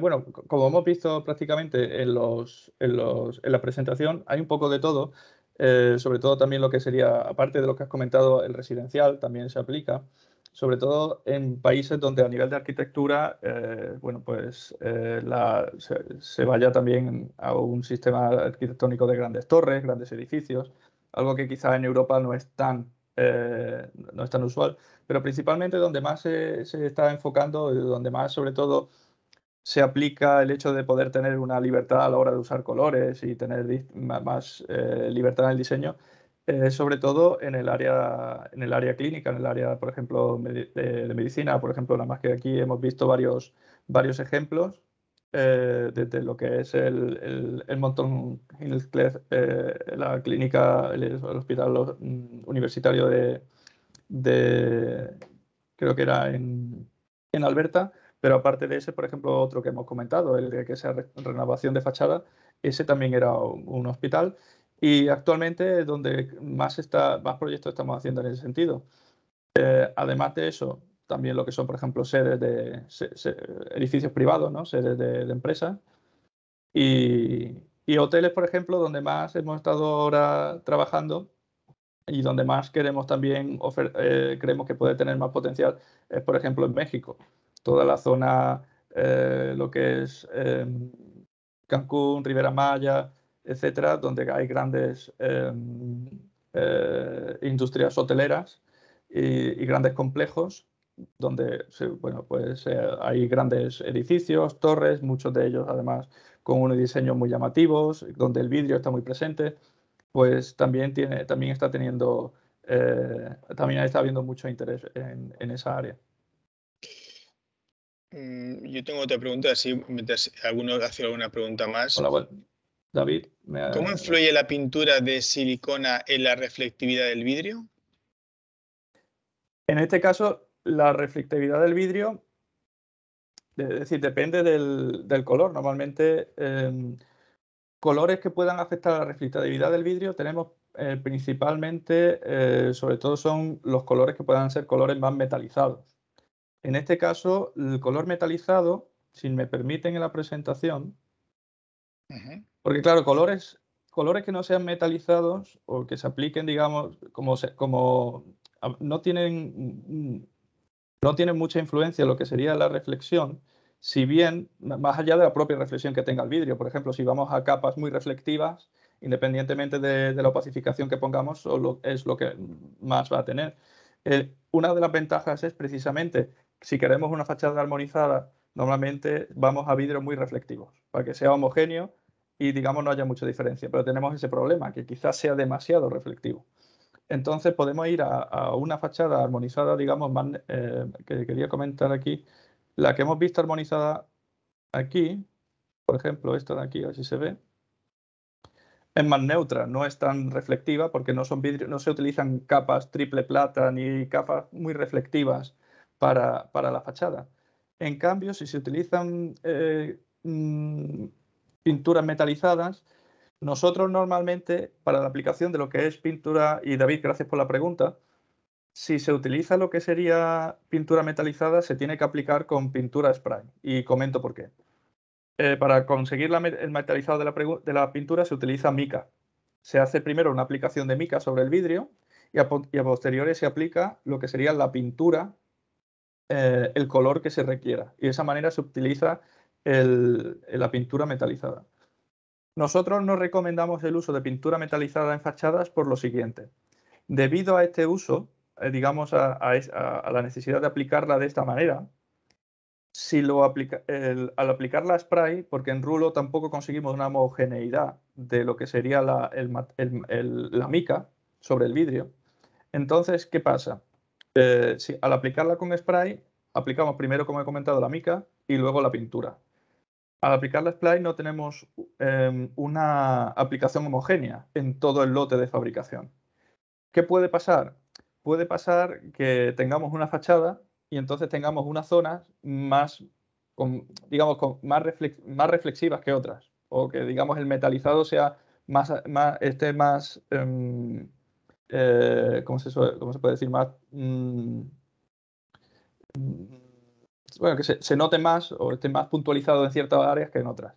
bueno, como hemos visto prácticamente en la presentación, hay un poco de todo, sobre todo también lo que sería, aparte de lo que has comentado, el residencial también se aplica, sobre todo en países donde a nivel de arquitectura, bueno, pues se vaya también a un sistema arquitectónico de grandes torres, grandes edificios, algo que quizá en Europa no es tan usual, pero principalmente donde más se está enfocando, donde más sobre todo se aplica el hecho de poder tener una libertad a la hora de usar colores y tener más libertad en el diseño, sobre todo en el área clínica, en el área, por ejemplo, de medicina. Por ejemplo, nada más que aquí hemos visto varios ejemplos desde lo que es el Monton Hinckley, la clínica, el hospital universitario de creo que era en Alberta, Pero aparte de ese, por ejemplo, otro que hemos comentado, el de que sea renovación de fachada, ese también era un hospital. Y actualmente donde más proyectos estamos haciendo en ese sentido. Además de eso, también lo que son, por ejemplo, sedes de edificios privados, ¿no? Sedes de empresas. Y hoteles, por ejemplo, donde más hemos estado ahora trabajando y donde más queremos también creemos que puede tener más potencial es, por ejemplo, en México. Toda la zona, lo que es Cancún, Riviera Maya, etcétera, donde hay grandes industrias hoteleras y grandes complejos donde bueno, pues, hay grandes edificios, torres, muchos de ellos además con unos diseños muy llamativos, donde el vidrio está muy presente, pues también está teniendo, también está habiendo mucho interés en esa área. Yo tengo otra pregunta, así mientras alguno hace alguna pregunta más. Hola, bueno, David. ¿Cómo influye la pintura de silicona en la reflectividad del vidrio? En este caso, la reflectividad del vidrio, es decir, depende del color. Normalmente, colores que puedan afectar a la reflectividad del vidrio tenemos principalmente, sobre todo son los colores que puedan ser colores más metalizados. En este caso, el color metalizado, si me permiten en la presentación, porque claro, colores que no sean metalizados o que se apliquen, digamos, no tienen mucha influencia en lo que sería la reflexión, si bien, más allá de la propia reflexión que tenga el vidrio. Por ejemplo, si vamos a capas muy reflectivas, independientemente de la opacificación que pongamos, es lo que más va a tener. Una de las ventajas es precisamente, si queremos una fachada armonizada, normalmente vamos a vidrios muy reflectivos, para que sea homogéneo y, digamos, no haya mucha diferencia. Pero tenemos ese problema, que quizás sea demasiado reflectivo. Entonces podemos ir a una fachada armonizada, digamos, más, que quería comentar aquí. La que hemos visto armonizada aquí, por ejemplo, esta de aquí, a ver si se ve, es más neutra, no es tan reflectiva porque no son vidrios, no se utilizan capas triple plata ni capas muy reflectivas para la fachada. En cambio, si se utilizan pinturas metalizadas, nosotros normalmente, para la aplicación de lo que es pintura, y David, gracias por la pregunta, si se utiliza lo que sería pintura metalizada, se tiene que aplicar con pintura spray. Y comento por qué. Para conseguir el metalizado de la pintura se utiliza mica. Se hace primero una aplicación de mica sobre el vidrio y a posteriori se aplica lo que sería la pintura, el color que se requiera. Y de esa manera se utiliza la pintura metalizada. Nosotros no recomendamos el uso de pintura metalizada en fachadas por lo siguiente. Debido a este uso, digamos, a la necesidad de aplicarla de esta manera, al aplicar la spray, porque en rulo tampoco conseguimos una homogeneidad de lo que sería la mica sobre el vidrio, entonces, ¿qué pasa? Al aplicarla con spray, aplicamos primero, como he comentado, la mica y luego la pintura. Al aplicar la spray no tenemos una aplicación homogénea en todo el lote de fabricación. ¿Qué puede pasar? Puede pasar que tengamos una fachada y entonces tengamos unas zonas más, más reflexivas que otras. O que, digamos, el metalizado sea esté más, ¿cómo se puede decir? Más, bueno, que se note más o esté más puntualizado en ciertas áreas que en otras.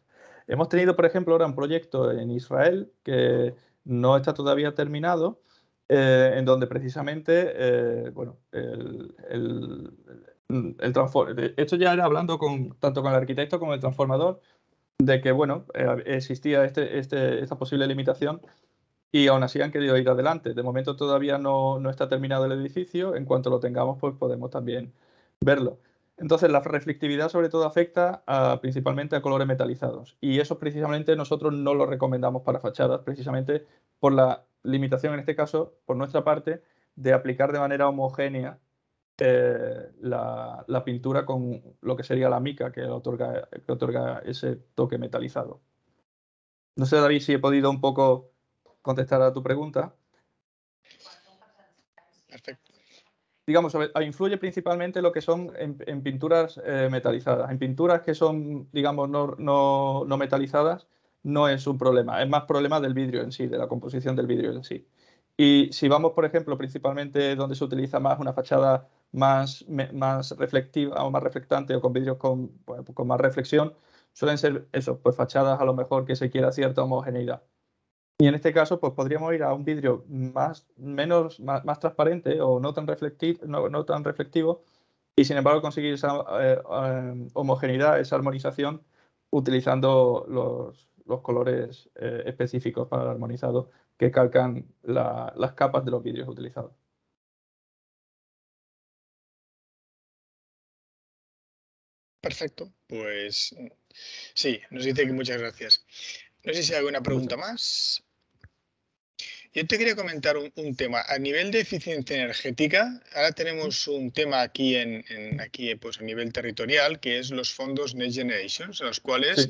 Hemos tenido, por ejemplo, ahora un proyecto en Israel que no está todavía terminado, en donde precisamente, bueno, esto ya era hablando tanto con el arquitecto como el transformador, de que, bueno, existía esta posible limitación y aún así han querido ir adelante. De momento todavía no está terminado el edificio, en cuanto lo tengamos, pues podemos también verlo. Entonces, la reflectividad sobre todo afecta principalmente a colores metalizados y eso precisamente nosotros no lo recomendamos para fachadas, precisamente por la limitación, en este caso, por nuestra parte, de aplicar de manera homogénea la pintura con lo que sería la mica que otorga ese toque metalizado. No sé, David, si he podido un poco contestar a tu pregunta. Perfecto. digamos, influye principalmente lo que son en pinturas metalizadas. En pinturas que son, digamos, no metalizadas, no es un problema. Es más problema del vidrio en sí, de la composición del vidrio en sí. Y si vamos, por ejemplo, principalmente donde se utiliza más una fachada más reflectiva o más reflectante o con vidrios con más reflexión, suelen ser eso, pues fachadas a lo mejor que se quiera cierta homogeneidad. Y en este caso, pues podríamos ir a un vidrio más transparente o no tan reflectivo y sin embargo conseguir esa homogeneidad, esa armonización utilizando los colores específicos para el armonizado que calcan las capas de los vidrios utilizados. Perfecto, pues sí, nos dice que muchas gracias. No sé si hay alguna pregunta más. Yo te quería comentar un tema. A nivel de eficiencia energética, ahora tenemos un tema aquí, pues a nivel territorial, que es los fondos Next Generation, en los cuales Sí.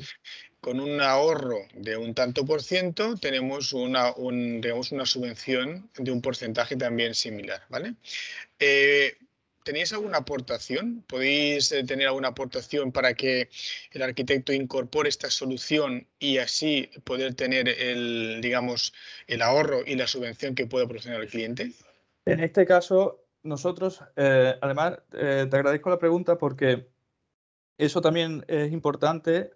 con un ahorro de un tanto por ciento tenemos digamos, una subvención de un porcentaje también similar, ¿vale? ¿Tenéis alguna aportación? ¿Podéis tener alguna aportación para que el arquitecto incorpore esta solución y así poder tener digamos, el ahorro y la subvención que puede proporcionar el cliente? En este caso, nosotros, además, te agradezco la pregunta porque eso también es importante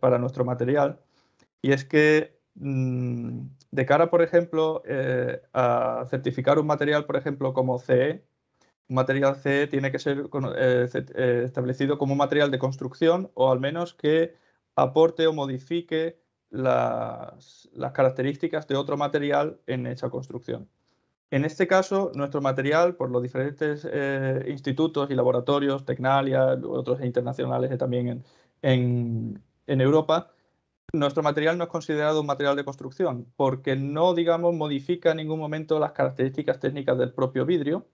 para nuestro material. Y es que de cara, por ejemplo, a certificar un material, por ejemplo, como CE, un material CE tiene que ser establecido como un material de construcción o al menos que aporte o modifique las características de otro material en esa construcción. En este caso, nuestro material, por los diferentes institutos y laboratorios, Tecnalia, otros internacionales también en Europa, nuestro material no es considerado un material de construcción porque no, digamos, modifica en ningún momento las características técnicas del propio vidrio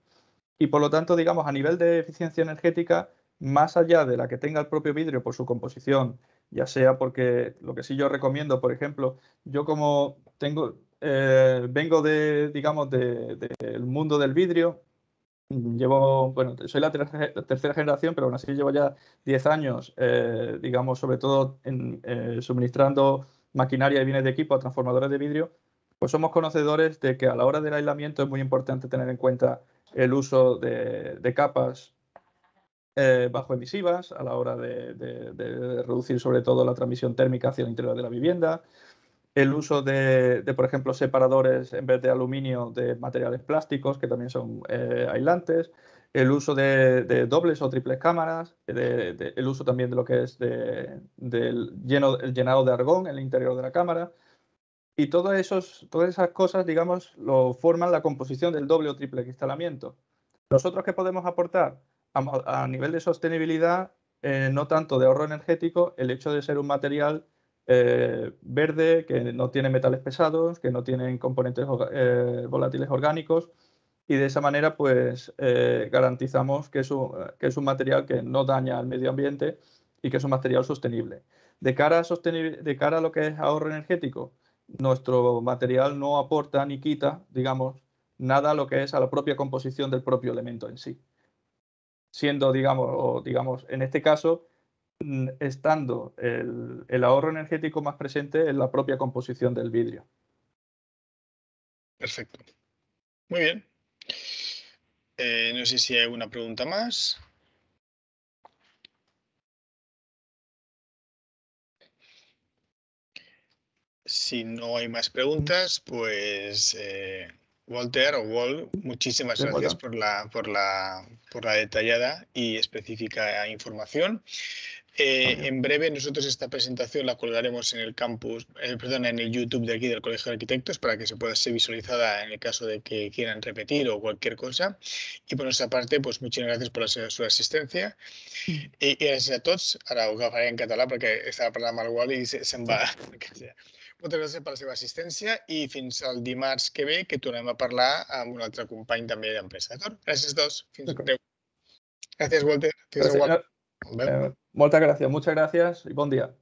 y por lo tanto, digamos, a nivel de eficiencia energética, más allá de la que tenga el propio vidrio por su composición, ya sea porque lo que sí yo recomiendo, por ejemplo, yo como vengo digamos, del mundo del vidrio. Bueno, soy la tercera generación, pero aún así llevo ya 10 años, digamos, sobre todo suministrando maquinaria y bienes de equipo a transformadores de vidrio, pues somos conocedores de que a la hora del aislamiento es muy importante tener en cuenta el uso de capas bajo emisivas, a la hora de reducir sobre todo la transmisión térmica hacia el interior de la vivienda, el uso por ejemplo, separadores en vez de aluminio de materiales plásticos, que también son aislantes, el uso de dobles o triples cámaras, el uso también de lo que es el llenado de argón en el interior de la cámara. Y todas esas cosas, digamos, lo forman la composición del doble o triple cristalamiento. ¿Nosotros qué podemos aportar? A nivel de sostenibilidad, no tanto de ahorro energético, el hecho de ser un material verde, que no tiene metales pesados, que no tienen componentes volátiles orgánicos, y de esa manera pues garantizamos que es un material que no daña al medio ambiente y que es un material sostenible. De cara a lo que es ahorro energético, nuestro material no aporta ni quita, digamos, nada a lo que es a la propia composición del propio elemento en sí. Siendo, digamos, en este caso, estando el ahorro energético más presente en la propia composición del vidrio. Perfecto. Muy bien. No sé si hay alguna pregunta más. Si no hay más preguntas, pues Walter o Wall, muchísimas ¿Sí, gracias Walter? por la detallada y específica información. En breve nosotros esta presentación la colgaremos en el campus, perdón, en el YouTube de aquí del Colegio de Arquitectos para que se pueda ser visualizada en el caso de que quieran repetir o cualquier cosa. Y por nuestra parte, pues muchas gracias por su asistencia. I gràcies a tots. Ara ho agafaré en català perquè estava parlant amb el Wally i se'n va. Moltes gràcies per la seva assistència i fins al dimarts que ve, que tornem a parlar amb un altre company també d'empresa. Gràcies a tots. Fins breu. Gràcies, Walter. Fins a Wally. Muchas gracias y buen día.